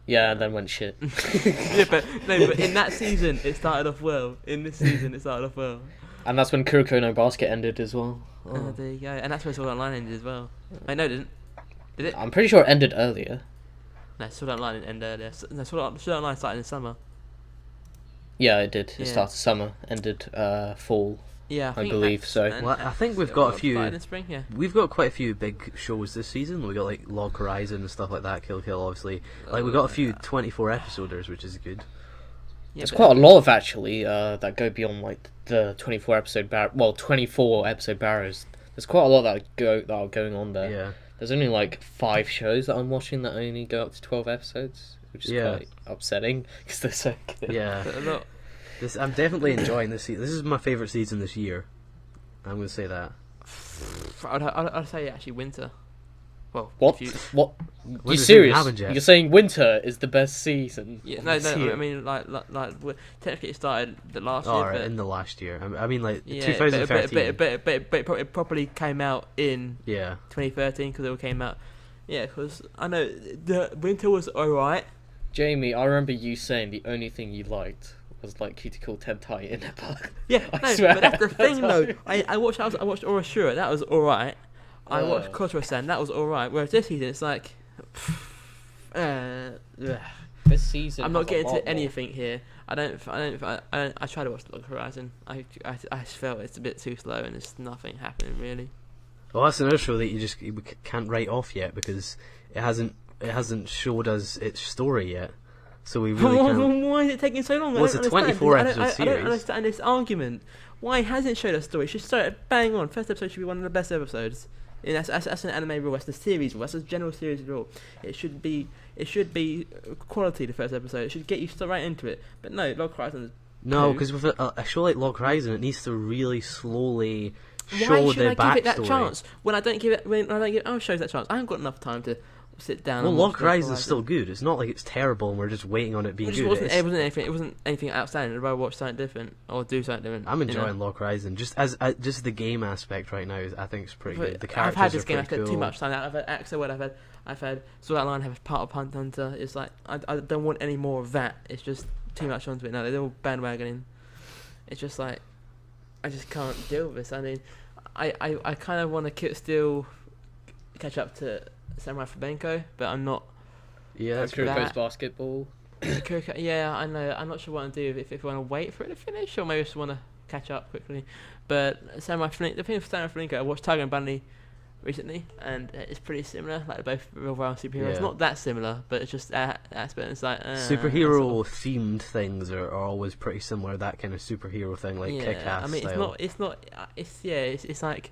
Yeah, and then went shit. but in that season it started off well. In this season it started off well. And that's when Kuroko no Basket ended as well. There you go. And that's when Sword Art Online ended as well. I know it didn't. Did it? I'm pretty sure it ended earlier. No, Sword Art Online didn't end earlier. No, Sword Art Online started in summer. Yeah, it did. It started summer, ended fall. Yeah, I believe so. Well, I think we've got a few. In spring, yeah. We've got quite a few big shows this season. We got like Log Horizon and stuff like that. Kill Kill, obviously. Like we got a few 24 episoders, which is good. Yeah, there's quite a lot of actually that go beyond like the 24 episode barrows. There's quite a lot that are going on there. Yeah. There's only like 5 shows that I'm watching that only go up to 12 episodes, which is quite upsetting because they're so good. Yeah. I'm definitely enjoying this season. This is my favourite season this year. I'm going to say that. I'd say actually winter. Well, What? if you, What? You Winter's serious? not happened yet. You're saying winter is the best season? yeah, of no, this no. year? I mean, technically it started the last Oh, year, right, but in the last year. I mean, like yeah, 2013. but it probably came out in Yeah. 2013 because it all came out. Yeah, because I know the winter was alright. Jamie, I remember you saying the only thing you liked was like Cuticle Tentai in Epoch. Yeah, I no, swear, but that's the thing that's though. I watched Orashura, that was alright. I watched Kotaro-san, that was alright. Whereas this season, it's like, ugh. This season, I'm not has a getting lot to more. anything here. I tried to watch Log Horizon. I just felt it's a bit too slow and there's nothing happening really. Well, that's another show that you can't write off yet because it hasn't showed us its story yet. So we really can't. Why is it taking so long? Well, it's I a don't understand. 24 I don't- episode I don't series. understand this argument. Why hasn't it showed us story? It should start bang on. First episode should be one of the best episodes. And that's an anime rule. That's the series rule. That's a general series rule. It should be quality. The first episode. It should get you right into it. But no, Log Horizon. No, Poo. because with a show like Log Horizon, it needs to really slowly show Why should the I backstory. give it that chance when I don't give it our shows that chance? I haven't got enough time to sit down. Well, and Log watch Horizon is still good. It's not like it's terrible and we're just waiting on it being It just good. wasn't. It's- It wasn't anything outstanding. I'd rather watch something different or do something different. I'm you know? enjoying Log Horizon. Just just the game aspect right now. I think it's pretty good. The I've characters had this are game. pretty I've had cool. too much time. I've had Axel. I've had Sword Art Online. I've had part of Hunt Hunter. It's like I don't want any more of that. It's just too much onto it now. They're all bandwagoning. It's just like I just can't deal with this. I mean, I kind of want to still catch up to Samurai Flamenco, but I'm not. Yeah, that's True. good. Kuroko's basketball. Yeah, I know. I'm not sure what to do if I want to wait for it to finish or maybe just want to catch up quickly. But Samurai Flamenco, the thing with Samurai Flamenco, I watched Tiger and Bunny recently, and it's pretty similar. Like they're both real violent superheroes. Yeah. Not that similar, but it's just aspect. It's like Superhero themed things are always pretty similar. That kind of superhero thing, like Kick-Ass I mean, style. it's like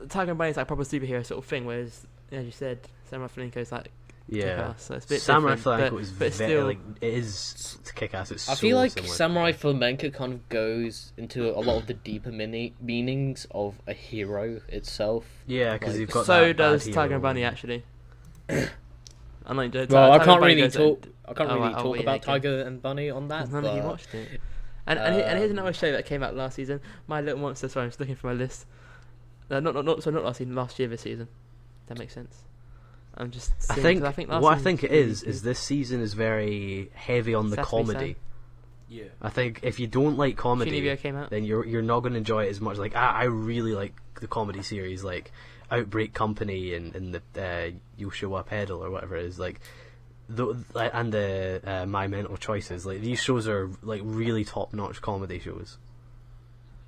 Tiger and Bunny is like a proper superhero sort of thing, whereas as you said, Samurai Flamenco is like Yeah, Kick-Ass, so it's a bit Samurai different, Flamenco but- is but very still- like it is Kick-Ass. It's I so feel like similar. Samurai Flamenco kind of goes into a lot of the deeper meanings of a hero itself. Yeah, because like- you've got So that does bad Tiger hero and Bunny actually. I'm not enjoying. Well, I Tiger can't and Bunny really goes- talk. I can't Oh, really right, oh, talk yeah, about okay. Tiger and Bunny on that. None of you but, watched it. And here's another show that came out last season. My Little Monster. Sorry, I'm just looking for my list. Not last season. Last year, this season. That makes sense. I'm just. I Seeing, think, 'cause I think last what I season think it was really is good. this season is very heavy on the Sesame comedy. Yeah. I think if you don't like comedy, Shinigami came out. then you're not going to enjoy it as much. Like I really like the comedy series, like Outbreak Company and the You Show Up Edel or whatever it is. Like and the My Mental Choices. Like these shows are like really top notch comedy shows.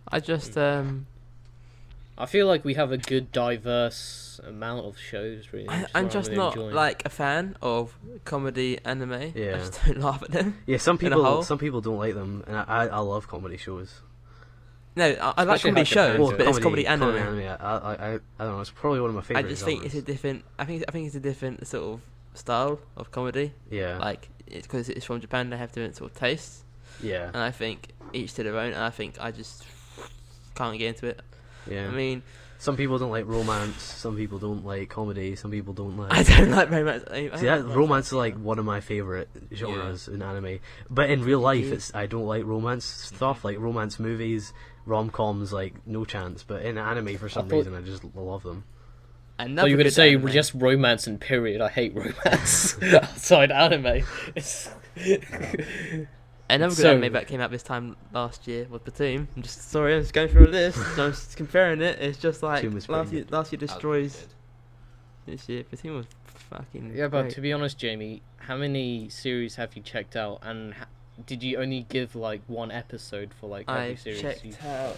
I just I feel like we have a good diverse amount of shows. Really, I'm just really not enjoying. like a fan of comedy anime. Yeah. I just don't laugh at them. Yeah, some In a whole? people don't like them, and I love comedy shows. No, I like Especially comedy Hunter shows, Hunter. but it's comedy anime. I don't know. It's probably one of my I favorite. just think it's a different. I think it's a different sort of style of comedy. Yeah, Like it's because it's from Japan. They have different sort of tastes, yeah, and I think each to their own. And I think I just can't get into it. yeah. I mean, Some people don't like romance. Some people don't like comedy. Some people don't like. I don't like very much. See, romance is like one of my favorite genres in anime. But in real life, I don't like romance stuff, like romance movies, rom-coms, like no chance. But in anime, for some reason, I just love them. So you're going to say just romance and period. I hate romance outside anime. It's Another good So- anime that came out this time last year was Platoon. I'm just going through a list. So I'm just comparing it. It's just like Platoon was pretty last year destroys this year. Platoon was fucking yeah, but great. to be honest, Jamie, how many series have you checked out, and did you only give like one episode for like every I've series? checked out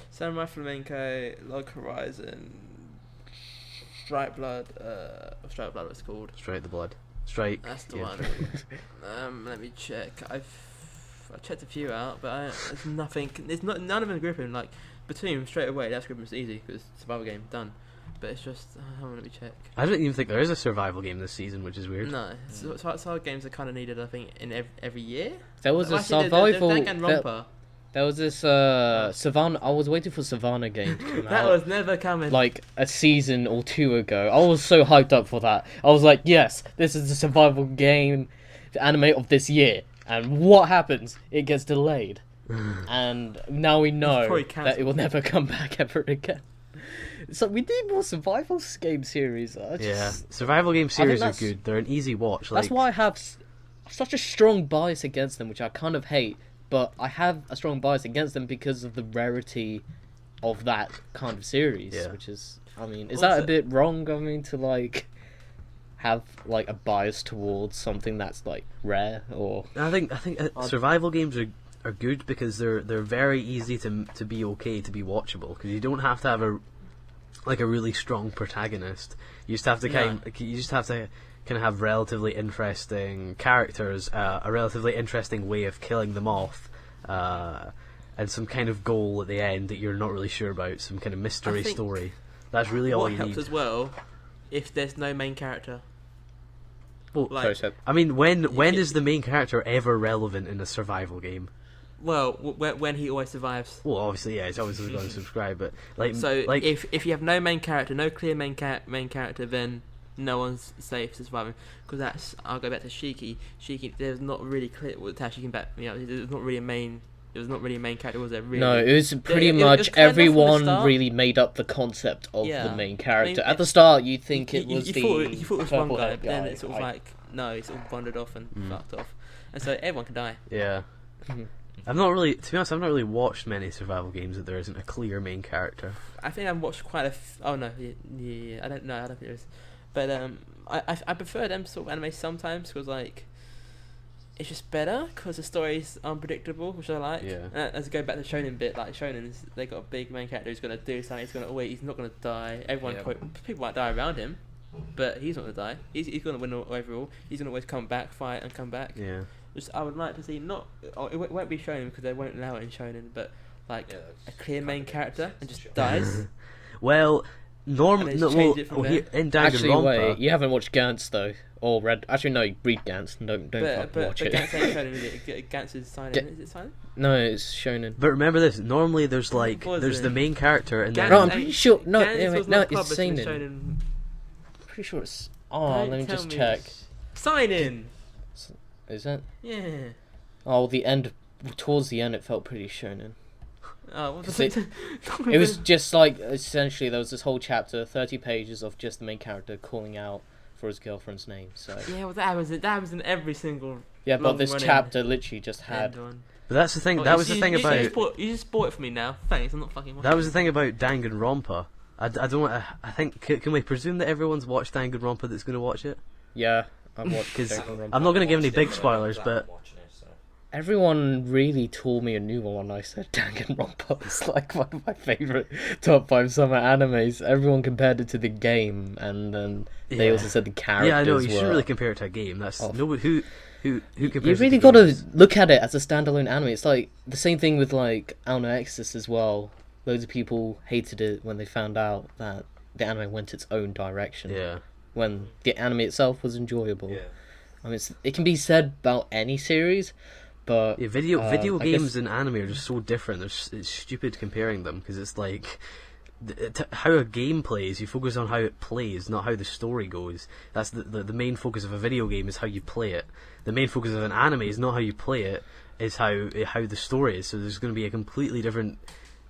Samurai Flamenco, Log Horizon, Strike Blood. Strike Blood was called. Strike the blood. Strike. That's the yeah, one. Strike. Let me check. I checked a few out, but there's nothing. There's none of them gripping. Like Platoon straight away. That's gripping easy because it's a survival game done. But it's just let me check. I don't even think there is a survival game this season, which is weird. No, survival games are kind of needed. I think in every year. There was a Well, actually, survival. Danganronpa. There was this Savannah. I was waiting for Savannah game to come That out. was never coming. Like a season or two ago. I was so hyped up for that. I was like, yes, this is the survival game, the anime of this year. And what happens? It gets delayed. And now we know probably that it will never come back ever again. So we need more survival game series. Yeah, survival game series are that's- good. They're an easy watch. That's Like, why I have such a strong bias against them, which I kind of hate. But I have a strong bias against them because of the rarity of that kind of series. Yeah. Which is, I mean, is that a Also- bit wrong? I mean, to like have like a bias towards something that's like rare or I think survival games are good because they're very easy to be okay, to be watchable, because you don't have to have a really strong protagonist. You just have to kind of have relatively interesting characters, a relatively interesting way of killing them off, and some kind of goal at the end that you're not really sure about, some kind of mystery I think story. That's really all what you helps need. as well, if there's no main character. Well, Like, I mean, when is the main character ever relevant in a survival game? well, when he always survives. Well, obviously, yeah, it's always going to subscribe, but like, So like if you have no main character, no clear main character, then no one's safe to surviving. Because that's, I'll go back to Shiki. Shiki, there's not really clear. Well, Tashi can back me up. There's not really a main. There was not really a main character, was there? Really? no, it was pretty it was much clear enough from the everyone start. really made up the concept of Yeah. the main character. I mean, At the start, you think it You was thought it was one purple guy, haired but then it's sort of I- like no, it's sort of wandered off and fucked off, and so everyone can die. yeah. To be honest, I've not really watched many survival games that there isn't a clear main character. I think I've watched quite a. Oh no, yeah, I don't know. I don't think there is, but I prefer them sort of anime sometimes because like it's just better because the story's unpredictable, which I like. Yeah. As I go back to Shonen bit, like Shonen, they got a big main character who's gonna do something. He's not gonna die. Everyone, Yeah. people might die around him, but he's not gonna die. He's gonna win overall. He's gonna always come back, fight, and come back. Yeah. Just I would like to see it won't be Shonen because they won't allow it in Shonen, but like a clear main character and just dies. Well, And they just change it from there. in Danganronpa. Actually, wait, you haven't watched Gantz though, or read. Actually, no, read Gantz. Don't fucking watch it. Gantz ain't Shonen, is it? Gantz is Seinen. Is it Seinen? No, it's Shonen. But remember this: normally there's like Was there's it? the main character, and then No, I'm pretty sure. No, Gantz yeah, was no, not it's published in Seinen. Pretty sure it's. Oh, Don't let me tell just me check. Seinen. Is it? Yeah. Oh, the end. Towards the end, it felt pretty shonen. Oh, what It- It was just like essentially there was this whole chapter, 30 pages of just the main character calling out for his girlfriend's name. So Yeah, well, that was in every single. yeah, but this long-running chapter literally just had. end one. But that's the thing. Oh, that you- was the you- thing you- about You just bought it for me now. Thanks. I'm not fucking. that watching was the it. thing about Danganronpa. I don't want. I think can we presume that everyone's watched Danganronpa that's going to watch it? Yeah, I watched. 'Cause Danganronpa. I'm not going to give any big spoilers, but Everyone really told me a new one. I said Danganronpa is like one of my favorite top 5 summer animes. Everyone compared it to the game, and then they Yeah. also said the characters. yeah, I know you were... shouldn't really compare it to a game. That's Oh. nobody who You compares. really it to got to games. look at it as a standalone anime. It's like the same thing with like Alno Exorcist as well. Loads of people hated it when they found out that the anime went its own direction. Yeah. When the anime itself was enjoyable. Yeah. I mean, it can be said about any series, but Yeah, video I games guess- and anime are just so different. It's stupid comparing them because it's like how a game plays. You focus on how it plays, not how the story goes. That's the main focus of a video game is how you play it. The main focus of an anime is not how you play it, is how the story is. So there's going to be a completely different.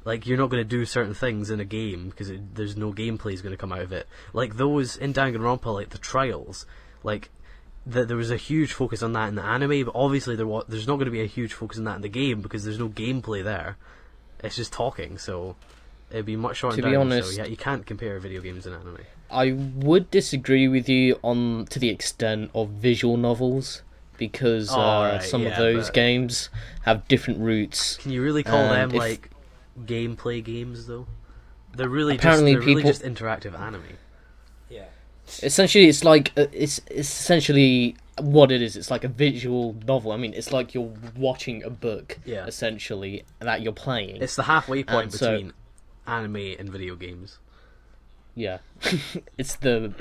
Like you're not going to do certain things in a game because there's no gameplay is going to come out of it. Like those in Danganronpa, like the trials, like. There was a huge focus on that in the anime, but obviously there's not going to be a huge focus on that in the game because there's no gameplay there. It's just talking, so it'd be much shorter. To be honest- so yeah, you can't compare video games and anime. I would disagree with you on to the extent of visual novels because Right, some of yeah, those but- games have different routes. Can you really call And them if- like gameplay games though? They're really Apparently just, they're really people- just interactive anime. Yeah. Essentially, it's like it's essentially what it is. It's like a visual novel. I mean, it's like you're watching a book, Yeah. essentially, that you're playing. It's the halfway point And so- between anime and video games. Yeah, it's the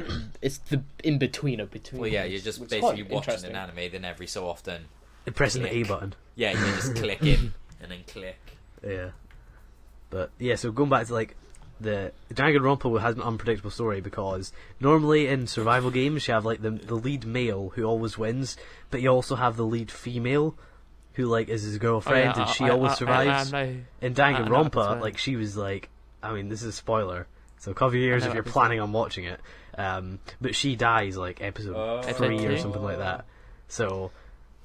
in between between. Well, yeah, you're just It's basically quite watching interesting. an anime, then every so often, And pressing the A Click. button. yeah, you just click in. and then click. Yeah. But yeah, so going back to like the Danganronpa has an unpredictable story because normally in survival games you have like the lead male who always wins, but you also have the lead female who like is his girlfriend and she always survives. In Danganronpa, like she was like, I mean this is a spoiler, so cover your ears if you're planning on watching it. But she dies like episode 3 or something like that. So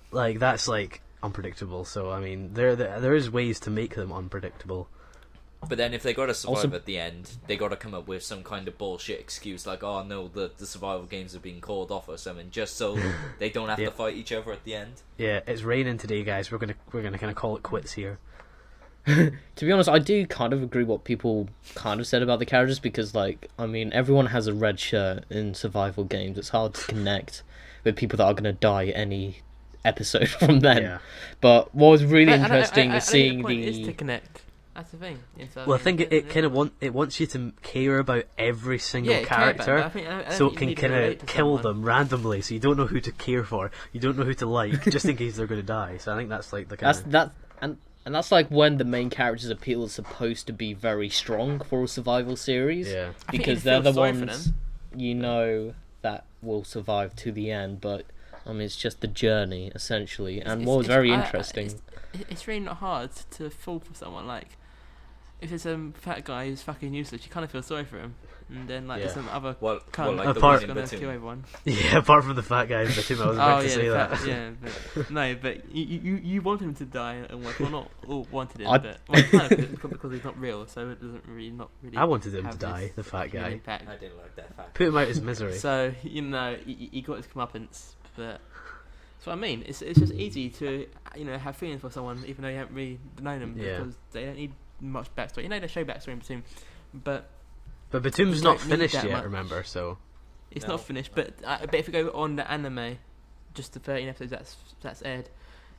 like that's like unpredictable. So I mean there is ways to make them unpredictable. But then if they got to survive at the end, they got to come up with some kind of bullshit excuse like, oh no, the survival games are being called off or something, just so they don't have to fight each other at the end. Yeah, it's raining today, guys. We're gonna kind of call it quits here. To be honest, I do kind of agree what people kind of said about the characters because, like, I mean, everyone has a red shirt in survival games. It's hard to connect with people that are going to die any episode from then. Yeah. But what was really interesting is seeing the point is to connect. That's the thing. Well, I think it kind of wants you to care about every single character, so it can kind of kill them randomly. So you don't know who to care for, you don't know who to like, just in case they're going to die. So I think that's like the kind and that's like when the main character's appeal is supposed to be very strong for a survival series, because they're the ones you know that will survive to the end. But I mean, it's just the journey essentially, and what was very interesting. It's really not hard to fall for someone like. If it's a fat guy who's fucking useless, you kind of feel sorry for him. And then, like, there's some other cunt like who's going to kill everyone. Yeah, apart from the fat guy in Batum, I was about to say that. Yeah, but, no, but you want him to die, and well, not all wanted him, but kind of because he's not real, so it doesn't really, I wanted him to die, the fat guy. Impact. I didn't like that fact. Put him out his misery. So, you know, he got his comeuppance, but... So I mean, it's just easy to, you know, have feelings for someone, even though you haven't really known them, because they don't need much backstory. You know, they show backstory in Batum, but Batum's not finished yet. Much. Remember, so it's not finished. But if you go on the anime, just the 13 episodes that's aired,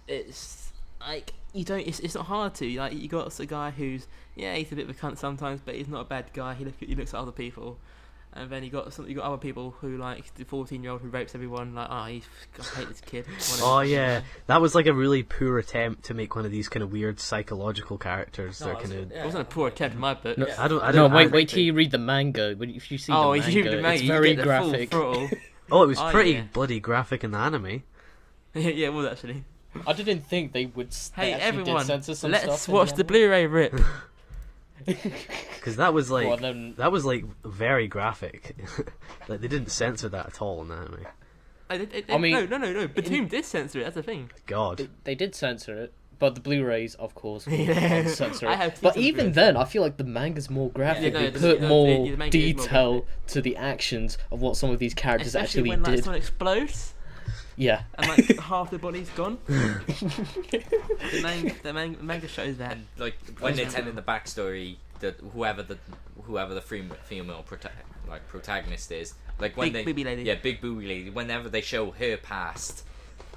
it's like you don't. It's not hard to like. You got a guy who's he's a bit of a cunt sometimes, but he's not a bad guy. He looks at other people. And then you got other people who like the 14-year-old who rapes everyone. Like, I hate this kid. Oh yeah, that was like a really poor attempt to make one of these kind of weird psychological characters. It wasn't a poor attempt in my book. No, I don't. Wait till you read the manga. If you see the manga, it's very graphic. Oh, it was pretty bloody graphic in the anime. Yeah, it was actually. I didn't think they would. Hey everyone, let's watch the Blu-ray rip. Because that was like very graphic. Like they didn't censor that at all in the anime. I mean, no. Batum did censor it. That's the thing. God, they did censor it, but the Blu-rays, of course, will censor it. But even then, I feel like the manga's more graphic. They put more detail to the actions of what some of these characters actually when, did. Someone explodes. Yeah. And like half the body's gone. the manga shows that. And when they're telling the backstory, that whoever the female protagonist is, like when big booby lady. Yeah, big booby lady. Whenever they show her past,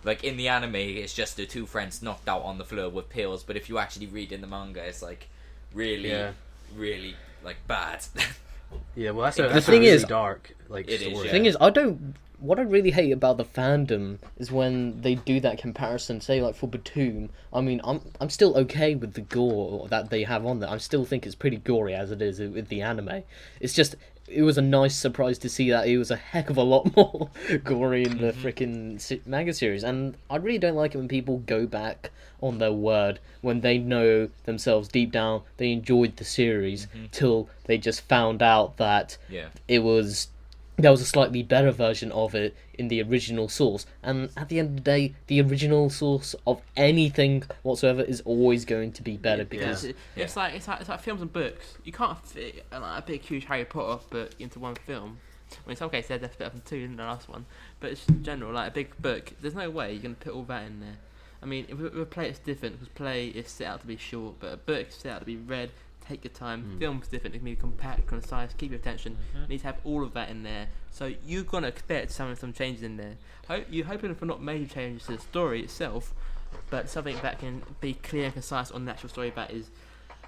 like in the anime, it's just the two friends knocked out on the floor with pills. But if you actually read in the manga, it's like really like bad. Yeah, well, that's really dark. Like it is. The thing is, what I really hate about the fandom is when they do that comparison. Say, like for Batum, I mean, I'm still okay with the gore that they have on there. I still think it's pretty gory as it is with the anime. It's just, it was a nice surprise to see that it was a heck of a lot more gory in the freaking manga series. And I really don't like it when people go back on their word when they know themselves deep down they enjoyed the series till they just found out that there was a slightly better version of it in the original source. And at the end of the day, the original source of anything whatsoever is always going to be better because it's like films and books. You can't fit a big huge Harry Potter book into one film. Well, in some cases they're better than two in the last one, but it's in general like a big book. There's no way you're gonna put all that in there. I mean, with a play it's different because play is set out to be short, but a book is set out to be read. Take your time. Film's different. It can be compact, concise, keep your attention. You need to have all of that in there. So you're gonna expect some changes in there. You're hoping for not major changes to the story itself, but something that can be clear and concise on the actual story that is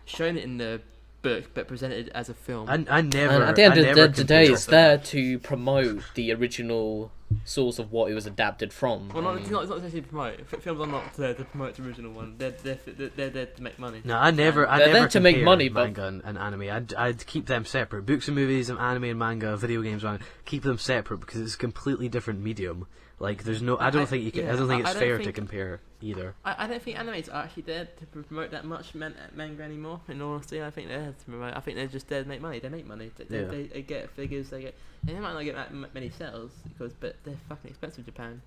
shown it in the book, but presented as a film. I never. And at the end of the day, it's there to promote the original source of what it was adapted from. Well, it's not necessarily to promote. Films are not there to promote the original one. They're there to make money. No, I never They're there to make compare money, but- manga and anime. I'd keep them separate. Books and movies, and anime and manga, video games, manga, keep them separate because it's a completely different medium. Like, there's no. I don't think you can. I don't think it's fair to compare either. I don't think animes are actually there to promote that much manga anymore. In all honesty, I think they're there to promote. I think they're just there to make money. They make money. They get figures. They might not get that many sales but they're fucking expensive in Japan.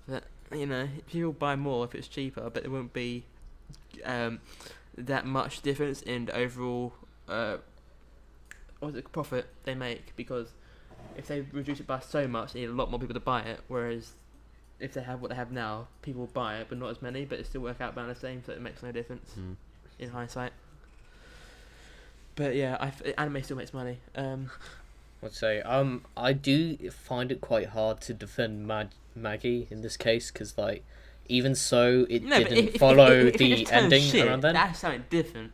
But people buy more if it's cheaper. But there won't be that much difference in the overall profit they make, because if they reduce it by so much, they need a lot more people to buy it. Whereas if they have what they have now, people will buy it, but not as many. But it still work out about the same, so it makes no difference in hindsight. But yeah, anime still makes money. I'd say I do find it quite hard to defend Maggie in this case, because like even so it didn't follow the ending around then. That's something different.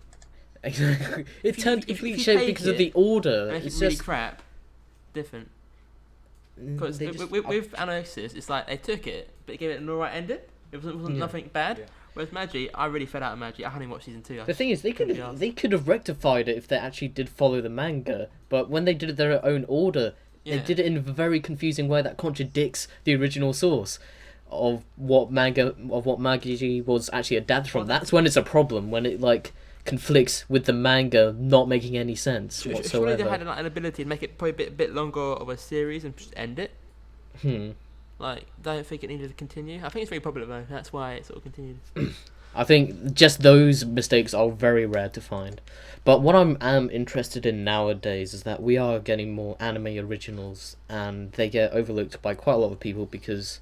Exactly. It turned complete you shit take because of the order. It's It's really just crap. Different. Because they just- with Analysis, it's like they took it, but gave it an alright ending. It wasn't nothing bad. Yeah. Whereas Magi, I really fed out of Magi. I hadn't even watched season 2. The thing is, they could have rectified it if they actually did follow the manga. But when they did it their own order, they did it in a very confusing way that contradicts the original source of what Magi was actually adapted from. That's when it's a problem, when it like conflicts with the manga not making any sense whatsoever. Surely they had an ability to make it probably a bit longer of a series and just end it. Like, don't think it needed to continue. I think it's very popular though. That's why it sort of continued. I think just those mistakes are very rare to find. But what I'm interested in nowadays is that we are getting more anime originals, and they get overlooked by quite a lot of people because,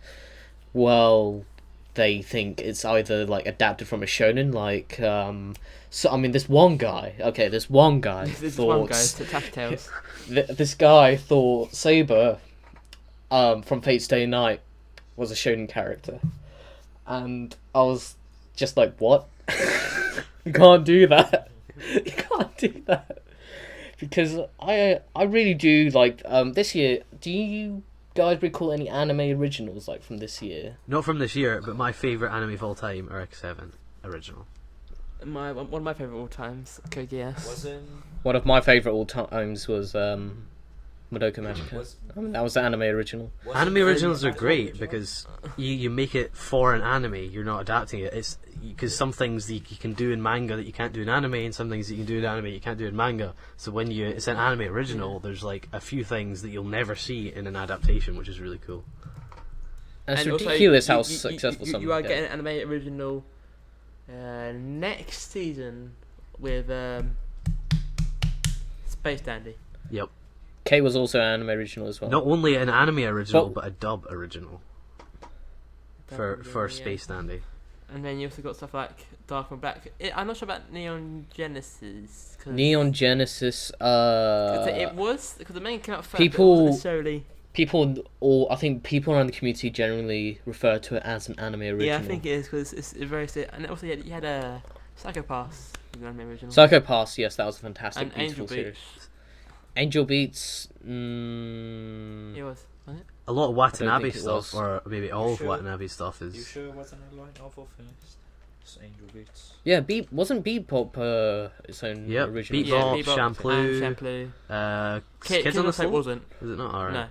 well, they think it's either like adapted from a shonen, like this one guy. Okay, this one guy thought this guy thought Saber from Fate Stay Night was a shonen character, and I was just like, what? You can't do that. You can't do that. Because I really do like this year. Do you guys recall any anime originals like from this year? Not from this year, but my favourite anime of all time are X7 original. One of my favourite all times, Code Geass. One of my favourite all times was Madoka Magica. That was the anime original. Anime originals are great because you make it for an anime. You're not adapting it. It's because some things you can do in manga that you can't do in anime, and some things that you can do in anime you can't do in manga. So when it's an anime original, there's like a few things that you'll never see in an adaptation, which is really cool. And it's also, ridiculous how successful some you are getting an anime original next season with Space Dandy. Yep. K was also an anime original as well. Not only an anime original, but a dub original for Space Dandy. And then you also got stuff like Dark and Black. I'm not sure about Neon Genesis. Neon Genesis. It was because the main came out first. People necessarily. I think people around the community generally refer to it as an anime original. Yeah, I think it is because it's very. And also you had a Psycho Pass, an anime original. Psycho Pass, yes, that was a fantastic, and beautiful Angel series. Beats. Angel Beats. It was, wasn't it? A lot of Watanabe think it stuff, was. or maybe all of Watanabe stuff is. You sure it wasn't a light novel first? It's Angel Beats. Yeah, wasn't Bebop its own original? Bebop, Bebop, Shampoo. Kids on the Floor Floor? wasn't. Was it not? Alright. No.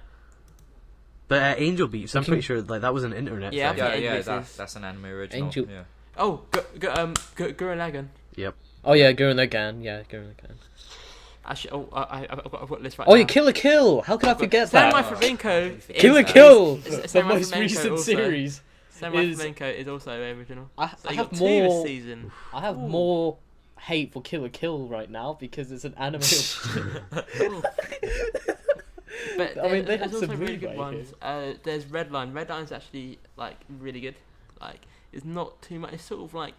But Angel Beats, I'm pretty sure like that was an internet Yeah, thing. Yeah, that's an anime original. Angel- Yeah. Oh, Gurren Lagann. Yep. Oh yeah, Gurren Lagann. Yeah, Gurren Lagann. Actually, I've got a list right Oh, now. yeah, Kill la Kill! How could I forget that? Samurai Flamenco. Kill la Kill! The Samurai most Flamenco recent also. series. Samurai is- Flamenco is also original. I So you have got two more. this season. I have more hate for Kill la Kill right now because it's an anime. But I mean, they there's have also some really good remaking. ones. There's Redline. Redline's actually like really good. Like it's not too much. It's sort of like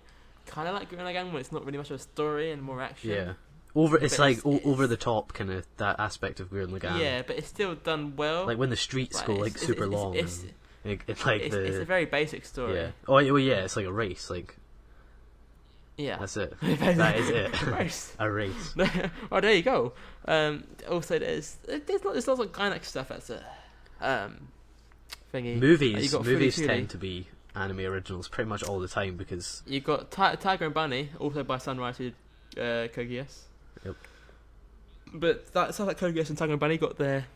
kind of like Gurren Lagann, where it's not really much of a story and more action. Yeah. It's But like it's- over the top kind of that aspect of Gurren Lagann. Yeah, but it's still done well. Like when the streets Like, go it's- like it's- super it's- long. it's- and it's like it's a very basic story. yeah. Oh well, yeah. It's like a race. Like Yeah. that's it. That is it. Race. A race. Oh, there you go. Also, there's lots of Gainax stuff that's thingy. Movies You got Fully movies Cooley. tend to be anime originals pretty much all the time because You got Tiger and Bunny, also by Sunrise Kogias. Yep. But that sounds like Kogias and Tiger and Bunny got their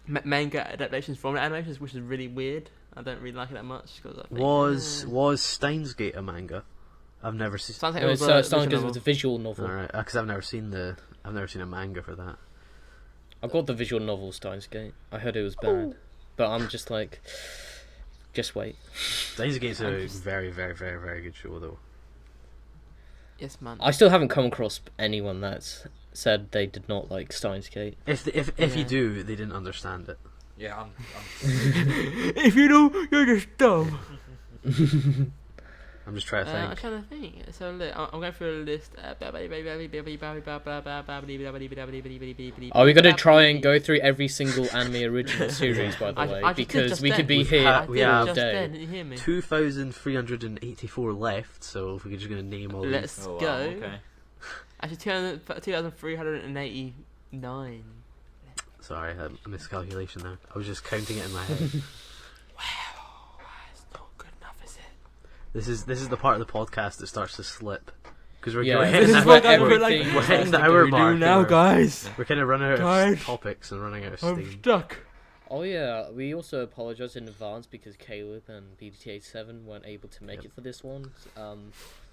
manga adaptations from the animations, which is really weird. I don't really like it that much because I think was Steins Gate a manga? I've never seen. sounds like It it was was a starting visual with a visual novel. All right, because I've never seen a manga for that. I've got the visual novel Steins Gate. I heard it was bad, but I'm just like, just wait. Steins Gate's a I'm just- very, very, very, very good show though. Yes, man. I still haven't come across anyone that's said they did not like Steins Gate. If you Yeah. do, they didn't understand it. Yeah, I'm If you do, you're just dumb. I'm just trying to I'm think. trying to think. So look, I'm going through a list. Are we gonna try and go through every single anime original series, by the way? I just did Because just we then. could be We've here had- we have all just day. then, didn't you hear me? 2,384 left, so if we're just gonna name all Let's these. Oh, wow, go. okay. Actually, 2,389. Sorry, a miscalculation there. I was just counting it in my head. Wow, that's not good enough, is it? This is the part of the podcast that starts to slip because we're Yeah, going this is we're- where we're- everything we're hitting the starts to hour go mark. now, and guys? we're kind of running out of Guys. topics and running out of I'm steam. stuck. Oh yeah, we also apologise in advance because Caleb and BDTA7 weren't able to make Yep. it for this one.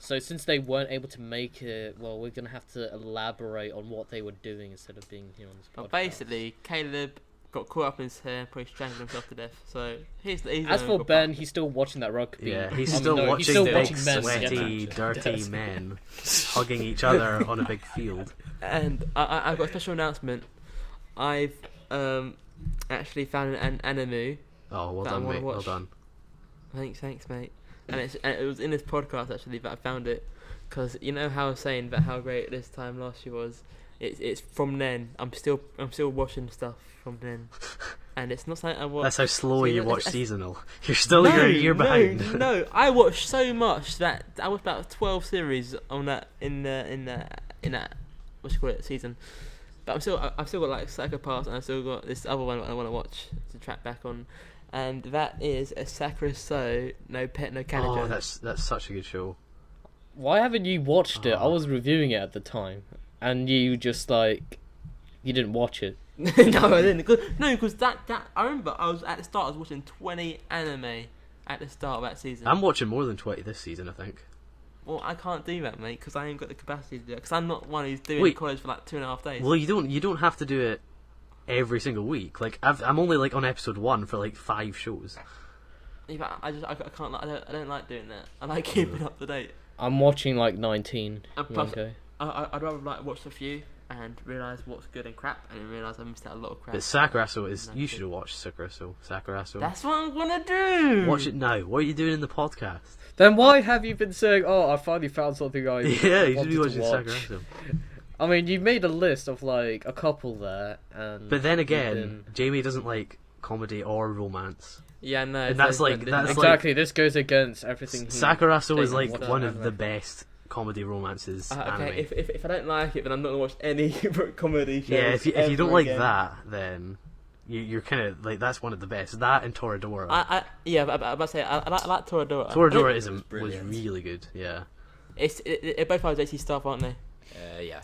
So since they weren't able to make it, well, we're gonna have to elaborate on what they were doing instead of being here on this podcast. But basically, Caleb got caught up in his hair and probably strangled himself to death. So he's as for Ben, he's still watching that rugby. Yeah, he's I mean, still no, watching he's still big, watching men get sweaty, matched. dirty men hugging each other on a big field. And I've got a special announcement. I've actually found an anime. Oh, well That I done, wanna mate. Well watch. done. Thanks, mate. And it was in this podcast actually that I found it, because you know how I was saying about how great this time last year was. It's from then. I'm still watching stuff from then, and it's not something I watch. That's how slow See, you it's- watch it's- seasonal. You're still a year behind. No, I watched so much that I watched about 12 series on that in that what you call it season. But I've still got like Psycho Pass, and I've still got this other one I want to watch to track back on, and that is a Sakura So No Pet No Kanajo. Oh, that's such a good show. Why haven't you watched it? I Oh. was reviewing it at the time, and you just like, you didn't watch it. No, I didn't. Because that I remember I was at the start. I was watching 20 anime at the start of that season. I'm watching more than 20 this season, I think. Well, I can't do that, mate, because I ain't got the capacity to do it. Because I'm not one who's doing Wait. college for like 2.5 days. Well, you don't have to do it every single week. Like I'm only like on episode 1 for like 5 shows. Yeah, but I can't. I don't like doing that. I like keeping up to date. I'm watching like 19. And plus, Okay. I'd rather like watch a few and realise what's good and crap, and then realise I missed out a lot of crap. But Sakuraso is. No, You good. should have watched Sakuraso. That's what I'm gonna do. Watch it now. What are you doing in the podcast? Then why have you been saying, "Oh, I finally found something I Yeah, you should wanted be to watching watch"? Sakuraso. I mean, you made a list of like a couple there, and But then again, then- Jamie doesn't like comedy or romance. Yeah, no. And that's like- that's exactly this goes against everything. Sakuraso is Dave like watches one of anime. the best comedy romances anime. Okay, if I don't like it, then I'm not gonna watch any comedy shows. Yeah, if you ever don't like again. that, then you're kind of like that's one of the best. That and Toradora. But I about to say I like Toradora. Toradora was brilliant. really good. Yeah. It both are JC stuff, aren't they? Yeah.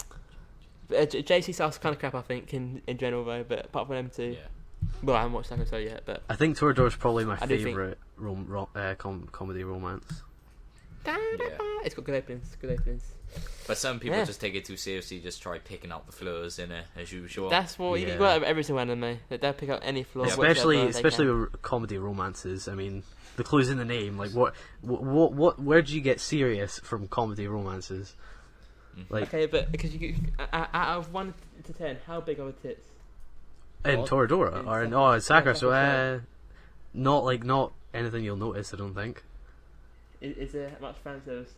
But, JC stuff's kind of crap, I think, in general though. But apart from them two, Yeah. well, I haven't watched Sakura yet, but I think Toradora's probably my I do think- favorite comedy romance. Yeah. it's got good openings. But some people Yeah. just take it too seriously, just try picking out the flaws in it as usual. That's what you Yeah. got every single anime. They'll pick out any flaw. especially whatsoever they can. with comedy romances. I mean, the clue's in the name. Like what where do you get serious from comedy romances? Like Okay, but because out of 1 to 10, how big are the tits? in What? Toradora In or in Sakura. Sakura, Yeah, so Sakura. not anything you'll notice. I don't think. Is there much fan service?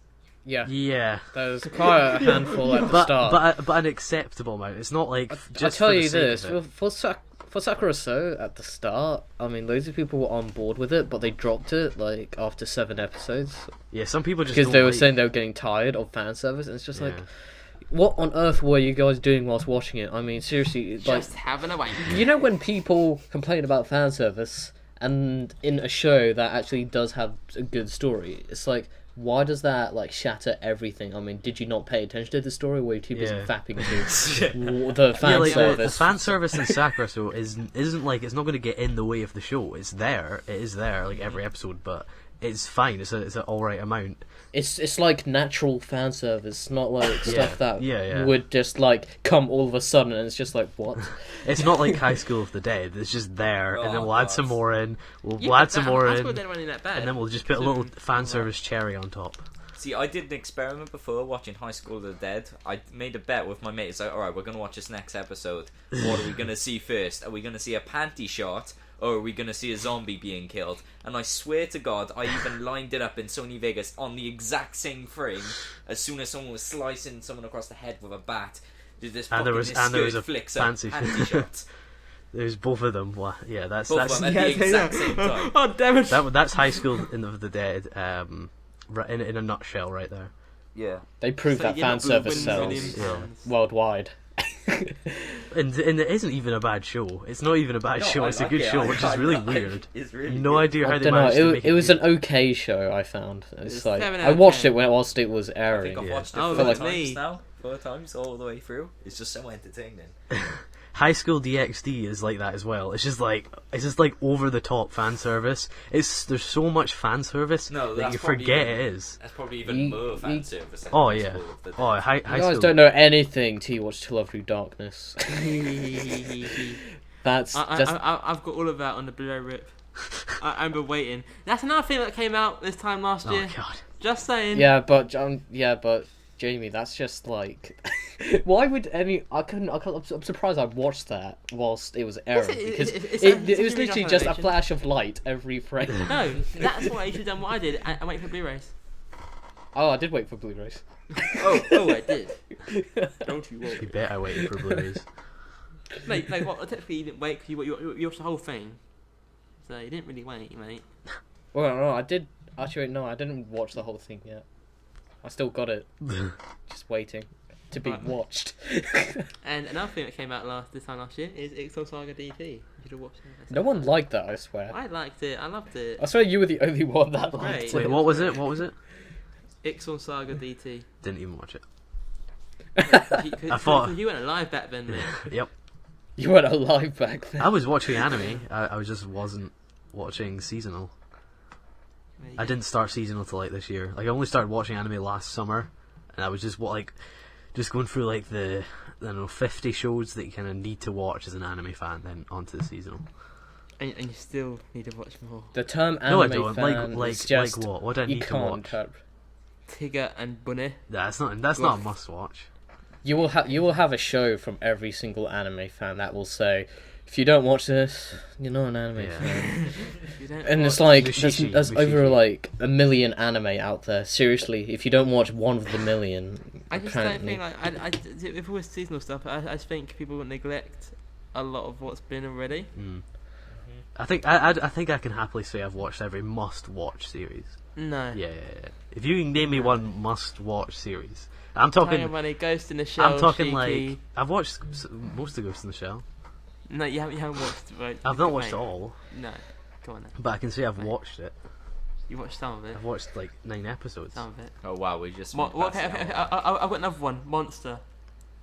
Yeah, Yeah. there's quite a handful at the But start. but an acceptable amount. It's not like I just tell for the you sake this, of it. for Sakura So at the start, I mean, loads of people were on board with it, but they dropped it like after 7 episodes Yeah, some people just because don't they were like- saying they were getting tired of fan service, and it's just like, Yeah. what on earth were you guys doing whilst watching it? I mean, seriously, like, Just having a wank. you know when people complain about fan service and in a show that actually does have a good story, it's like, why does that like shatter everything? I mean, did you not pay attention to the story, or were you too busy fapping to the fan service? The fan service in Sakura so isn't like, it's not going to get in the way of the show. It's there. It is there, like every episode, but it's fine. It's an alright amount. It's like natural fan service, not like stuff that Yeah. would just like come all of a sudden, and it's just like, what? It's not like High School of the Dead. It's just there, and then we'll add some more in. We'll Yeah, add some more in, that bad. and then we'll just put a little fan service cherry on top. See, I did an experiment before watching High School of the Dead. I made a bet with my mates, like, alright, we're going to watch this next episode. What are we going to see first? Are we going to see a panty shot, or are we going to see a zombie being killed? And I swear to God, I even lined it up in Sony Vegas on the exact same frame. As soon as someone was slicing someone across the head with a bat, this And there was a flicks fancy up panty shot. There's both of them. Well, yeah, that's Both of them at the exact same time. Oh damn it! that's High School of the Dead. Right in a nutshell, right there. Yeah. They prove So that you're fan not service winning sells millions. worldwide. And it isn't even a bad show. It's not even a bad show. I It's a like good it. show, I which is like really it. weird. It's really No good. idea how I they don't know. managed to make It was good. an okay show, I found. It's like 7 out I of watched 10. it whilst it was I airing. think I've Yeah. watched it Oh, 4 like times me. now. 4 times all the way through. It's just so entertaining. High School DxD is like that as well. It's just like over the top fan service. There's so much fan service No, that that's you probably forget even- it is. That's probably even You- more fan you- service. than Oh High yeah. School of the Dead. Oh, High You guys School. don't know anything till you watch To Love Through Darkness. That's just I've got all of that on the Blu-ray rip. I remember waiting. That's another thing that came out this time last year. Oh god. Just saying. but Jamie, that's just like, why would any? I'm surprised I watched that whilst it was airing, because it's it a was really literally rough just a animation. flash of light every frame. No, that's why you should have done what I did. I wait for Blu-rays. Oh, I did wait for Blu-rays. Oh, I did. Don't you You worry. bet I waited for Blu-rays. Mate, like, what? Technically, you didn't wait because you watched the whole thing. So you didn't really wait, mate. Well, no, I did. Actually, no, I didn't watch the whole thing yet. I still got it, just waiting to be Right. watched. And another thing that came out this time last year is Ixo Saga DT. You should have watched it. No one liked that, I swear. I liked it. I loved it. I swear you were the only one that liked Right. it. Wait, what was it? What was it? Ixon Saga DT. Didn't even watch it. I thought- you weren't alive back then, mate. Yep. You weren't alive back then. I was watching anime. I just wasn't watching seasonal. There you I go. didn't start seasonal till like this year. Like I only started watching anime last summer, and I was just just going through like the 50 shows that you kind of need to watch as an anime fan, then onto the seasonal. And you still need to watch more. The term No, I anime don't. fan Like is just what? What do I you need to can't. watch? Tigger and Bunny. That's not a must watch. You will have a show from every single anime fan that will say, if you don't watch this, you're not an anime Yeah. fan. You don't And it's watch- like Mushishi, there's over Mushishi. like 1 million anime out there. Seriously, if you don't watch one of the million, I just don't apparently, think if it was seasonal stuff, I just think people would neglect a lot of what's been already. Mm. I think I can happily say I've watched every must-watch series. No. Yeah. If you can name me one must-watch series, I'm Tiger talking. Bunny, Ghost in the Shell. I'm talking Shiki. like I've watched most of Ghost in the Shell. No, you haven't watched. Right? I've not watched Mate. it all, No. Go on then. but I can say I've Mate. watched it. You watched some of it. I've watched like 9 episodes. Some of it. Oh wow, we just. Okay, went past okay, the I've hour. got another one. Monster.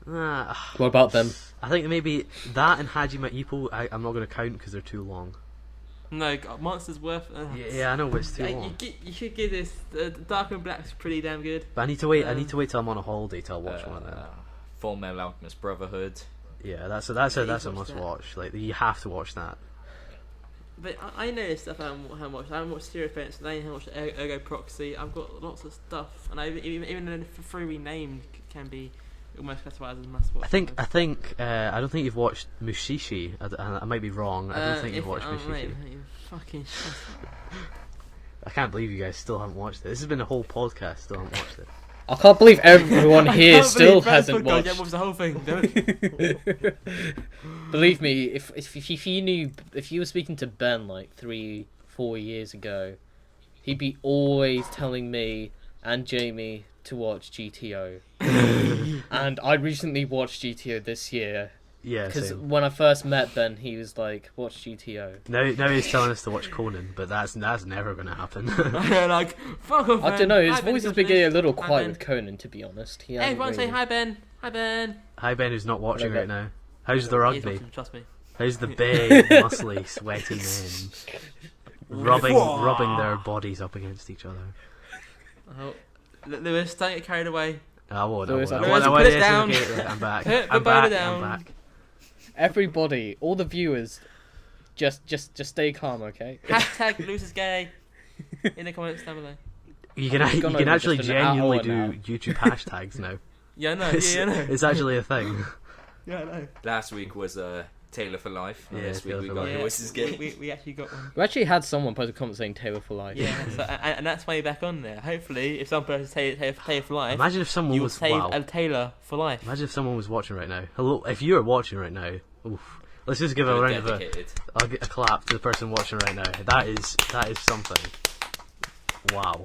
what about them? I think maybe that and Hajime Ippo I'm not going to count because they're too long. No, Monster's worth. Yeah, I know, but it's too You, long. you should give this. Dark and Black's pretty damn good. But I need to wait. I need to wait till I'm on a holiday till I watch Uh, one of them. Full Metal Alchemist Brotherhood. Yeah, that's a you've must watched that. watch. Like you have to watch that. But I know this stuff I haven't watched. I haven't watched Stereo Fence, and I haven't watched Ergo Proxy. I've got lots of stuff, and even the three named can be almost classified as must watch. I don't think you've watched Mushishi. I might be wrong. I don't think you've watched Mushishi. Mate, you fucking shut up. I can't believe you guys still haven't watched it. This has been a whole podcast. Still haven't watched it. I can't believe everyone I here can't still believe Brad's hasn't podcast, watched. Yeah, watched the whole thing. Don't Believe me, if you knew, if you were speaking to Ben like 3-4 years ago, he'd be always telling me and Jamie to watch GTO. And I recently watched GTO this year, Yeah, Because same. when I first met Ben, he was like, "Watch GTO." Now he's telling us to watch Conan, but that's never going to happen. Like, fuck off, I don't know. His Hi, Ben, voice has watch been getting a this. little Hi, quiet Ben. with Conan, to be honest. He Hey, hasn't everyone say really- hi, Ben. Hi, Ben. Hi Ben, who's not watching Hello, right now. How's the He's rugby? watching, trust me. How's the big, muscly, sweaty men rubbing their bodies up against each other? Oh, Lewis, don't get carried away. I won't. Lewis, I Lewis, won't. put it Yes, down. okay, right, I'm back. Put the I'm boner back. down. I'm back. Everybody, all the viewers, just stay calm, okay? Hashtag Lewis is gay in the comments down below. You We've can gone you can over actually just an genuinely hour do now. YouTube hashtags now. Yeah, I know. It's, Yeah, I know. it's actually a thing. Yeah, I know. Last week was Taylor for Life. And Yeah, this week Taylor we for got Life. Lewis is gay. We actually got one. We actually had someone post a comment saying Taylor for life. Yeah, so, and that's why you're back on there. Hopefully, if someone posts Taylor for life, Imagine if someone you'll was save wow. a Taylor for life. Imagine if someone was watching right now. Hello, if you are watching right now, oof. Let's just give a round of Dedicated. I'll get a clap to the person watching right now. That is something. Wow.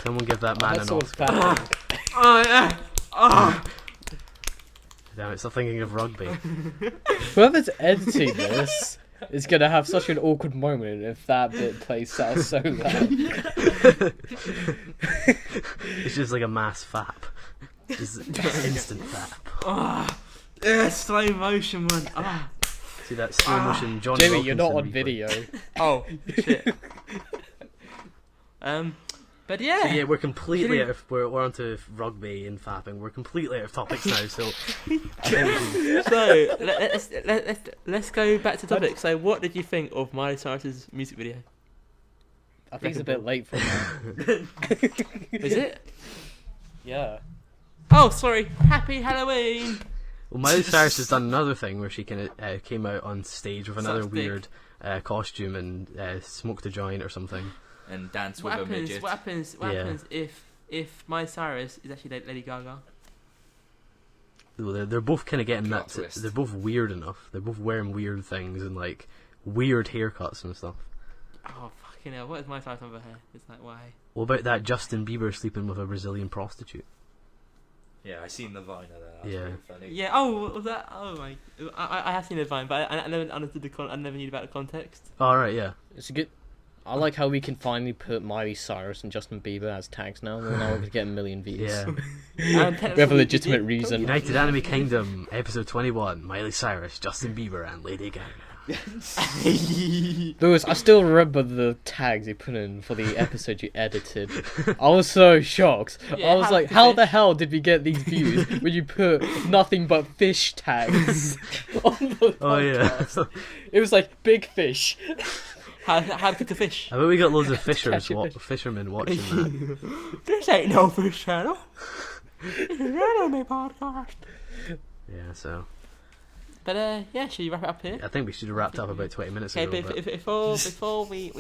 Someone give that man That's an what's Oscar. bad. Oh yeah. Oh. Damn it, stop thinking of rugby. Whoever's editing this is gonna have such an awkward moment if that bit plays out so loud. It's just like a mass fap. Just instant fap. Oh. Yeah, slow motion one. Oh. See that slow motion John Jamie, you're not Wilkinson on replay. video. Oh shit. But yeah. So yeah, we're completely out of, we're onto rugby and fapping. We're completely out of topics now. So I think we can- So let's go back to the topic. So, what did you think of Miley Cyrus's music video? I think it's a bit late for that. Is it? Yeah. Oh, sorry. Happy Halloween. well, Miley Cyrus has done another thing where she came out on stage with another Sucks dick. weird costume and smoked a joint or something. And dance What with a happens? midget. What happens? What Yeah. happens if Miley Cyrus is actually Lady Gaga? Well, they're both kind of getting Plot that. twist. They're both weird enough. They're both wearing weird things and like weird haircuts and stuff. Oh fucking hell! What is Miley Cyrus on her hair? It's like why? What about that Justin Bieber sleeping with a Brazilian prostitute? Yeah, I seen the Vine of that. That's Yeah. really funny. Yeah. Oh, was that? Oh my! I have seen the Vine, but I never understood I never knew about the context. All right, yeah. It's a good. I like how we can finally put Miley Cyrus and Justin Bieber as tags now. Well, now we're gonna get a million views. Yeah. We We have a legitimate reason. United Anime Kingdom, episode 21. Miley Cyrus, Justin Bieber, and Lady Gaga. Lewis, I still remember the tags you put in for the episode you edited. I was so shocked. Yeah, I was how like, to how fish. the hell did we get these views when you put nothing but fish tags on the Oh yeah. podcast? It was like big fish. how to cook a fish? I bet we got loads of catch a fish. fishermen watching that. This ain't no fish channel. This is an anime podcast. Yeah, so But yeah, should you wrap it up here? I think we should have wrapped up about 20 minutes Okay, ago. but But before we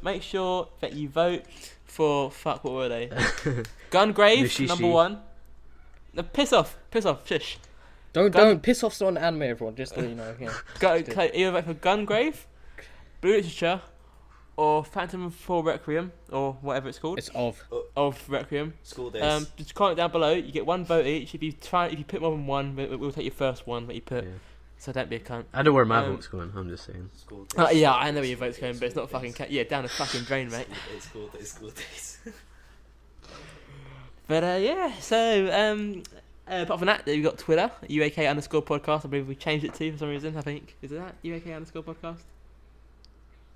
make sure that you vote for what were they? Gungrave Mushishi. number 1. No, piss off, shush. Don't piss off on anime, everyone. Just so you know. Yeah. Either vote for Gungrave, Blue Literature, or Phantom 4 Requiem, or whatever it's called. It's of. Of Requiem. School days. Just comment down below. You get 1 vote each. If you put more than 1, we'll take your first one that you put. Yeah. So don't be a cunt. I know where my Um, vote's going. I'm just saying. School days. Yeah, I know where your vote's going, but it's not fucking yeah, down the fucking drain, mate. School days. School days. But yeah, so apart from that, we've got Twitter, UAK_podcast. I believe we changed it to for some reason. I think is it that UAK_podcast?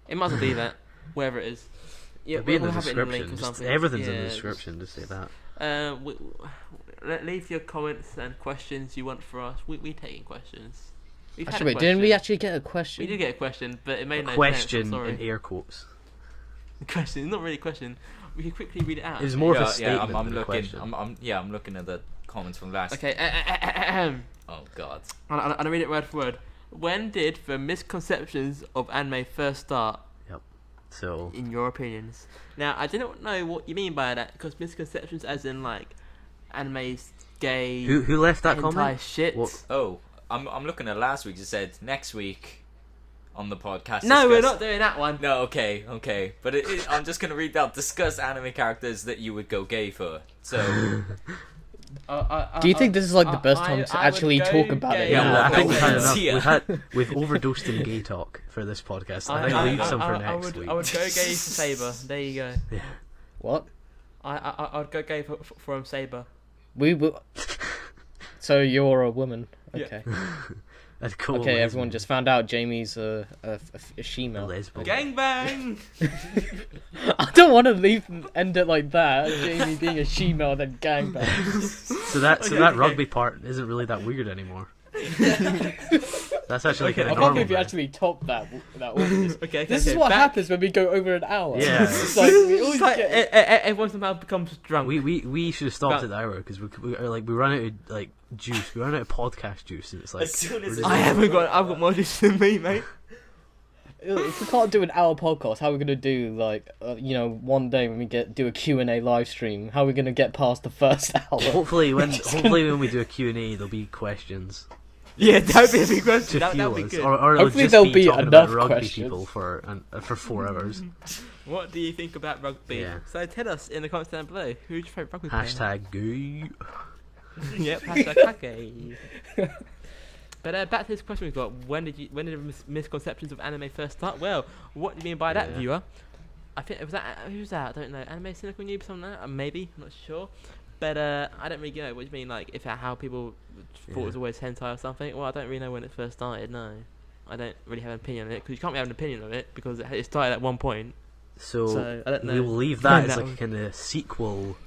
It might as well be that, wherever it is. Yeah, It'll be in the we'll have it in the link description. or Just something. everything's in the Yeah, description. Just say that. Leave your comments and questions you want for us. We taking questions. We've had a Actually, wait, didn't we question. actually get a question? We did get a question, but it made no Question sense. I'm in sorry. air quotes. Question, not really a question. We can quickly read it out. It was more of a yeah, statement I'm than a looking. question. I'm looking at the comments from last. Okay, Oh God. I'll read it word for word. When did the misconceptions of anime first start, So in your opinions? Now, I do not know what you mean by that, because misconceptions as in, like, anime's gay, who left that hentai comment? shit. What? Oh, I'm looking at last week. It said next week on the podcast. No, we're discuss- not doing that one. No, okay. But I'm just gonna read out. Discuss anime characters that you would go gay for. So Do you think this is like the best time to actually talk about it? Yeah, I think we've had enough. Yeah. We've overdosed in gay talk for this podcast. I think leave some for next week. I would go gay for Saber. There you go. Yeah. What? I'd go gay for Saber. We will. So you're a woman. Yeah. Okay. That's cool. Okay, everyone just found out Jamie's a a she-male. lesbian. Gangbang! I don't want to end it like that. Jamie being a she-male, then gangbang. So that rugby part isn't really that weird anymore. That's actually kind I of can't normal. believe you now. actually topped that audience. Okay, This is what happens when we go over an hour. Yeah. It's like, we always It's like get... everyone somehow becomes drunk. We should have stopped But- at the hour because we run out of like juice. We run out of podcast juice, and it's like As soon as we're it's- just- I've got more juice than me, mate. If we can't do an hour podcast, how are we gonna do one day when we do a Q&A live stream? How are we gonna get past the first hour? hopefully when we do a Q&A, there'll be questions Yeah, that'd be a big question. to That fuel would be us, good. or it'll Hopefully just there'll be talking enough about rugby questions. people for 4 hours. What do you think about rugby? Yeah. So tell us in the comments down below. Who's your favourite rugby player? Hashtag gay. Yep, hashtag Kake. But back to this question we've got. When did misconceptions of anime first start? Well, what do you mean by that, Yeah. viewer? I think it was that. Who's that? I don't know. Anime Cynical Noob, something like that? Maybe. I'm not sure. But I don't really know what you mean. Like, if how people thought it was always hentai or something. Well, I don't really know when it first started. No, I don't really have an opinion on it because you can't really have an opinion on it because it started at one point. So I don't know. we will leave that as That like one. a kind of sequel.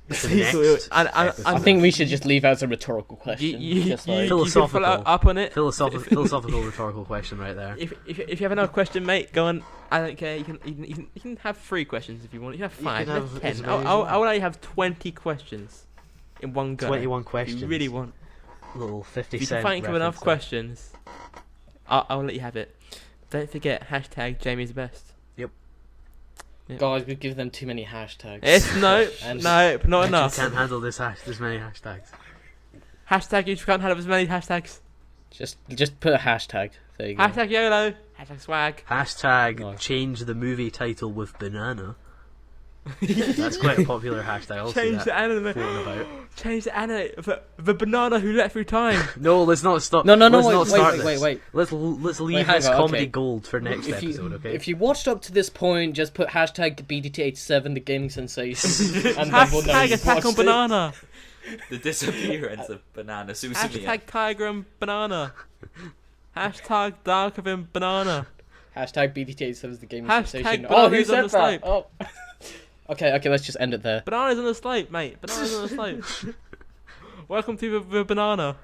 To the Sequel, next I I think we should just leave out as a rhetorical question. Just like, you can Philosophical. follow up on it. philosophical rhetorical question right there. If you have another question, mate, go on. I don't care. You can have 3 questions if you want. You can have 5. can You have have as 10. many as you I want. will only have 20 questions in one go. 21 If questions. you really want. Little 50 If you cent can think of enough reference questions, I'll let you have it. Don't forget hashtag Jamie's best. guys, we've given them too many hashtags. It's nope, And- nope, not there. enough. You can't handle this many hashtags. Hashtag you can't have as many hashtags. Just put a hashtag. There you go. Hashtag YOLO. Hashtag swag. Hashtag Nice. change the movie title with banana. That's quite a popular hashtag. I'll see Change that the anime. floating about. Change the anime. The banana who let through time. No, let's not stop. No, let's wait, not start wait, this. wait. Let's leave hang this on, comedy okay. gold for next If episode. Okay. If you watched up to this point, just put hashtag BDT87, the gaming sensation, and then we'll know Hashtag you've attack on watched it. banana. The disappearance of Banana Suzumiya. Hashtag tiger and banana. Hashtag darker than banana. Hashtag BDT87 is the gaming Hashtag sensation. bananas Oh, who on said the that? slope. Oh. Okay, let's just end it there. Bananas on the slope, mate. Bananas on the slope. Welcome to the banana.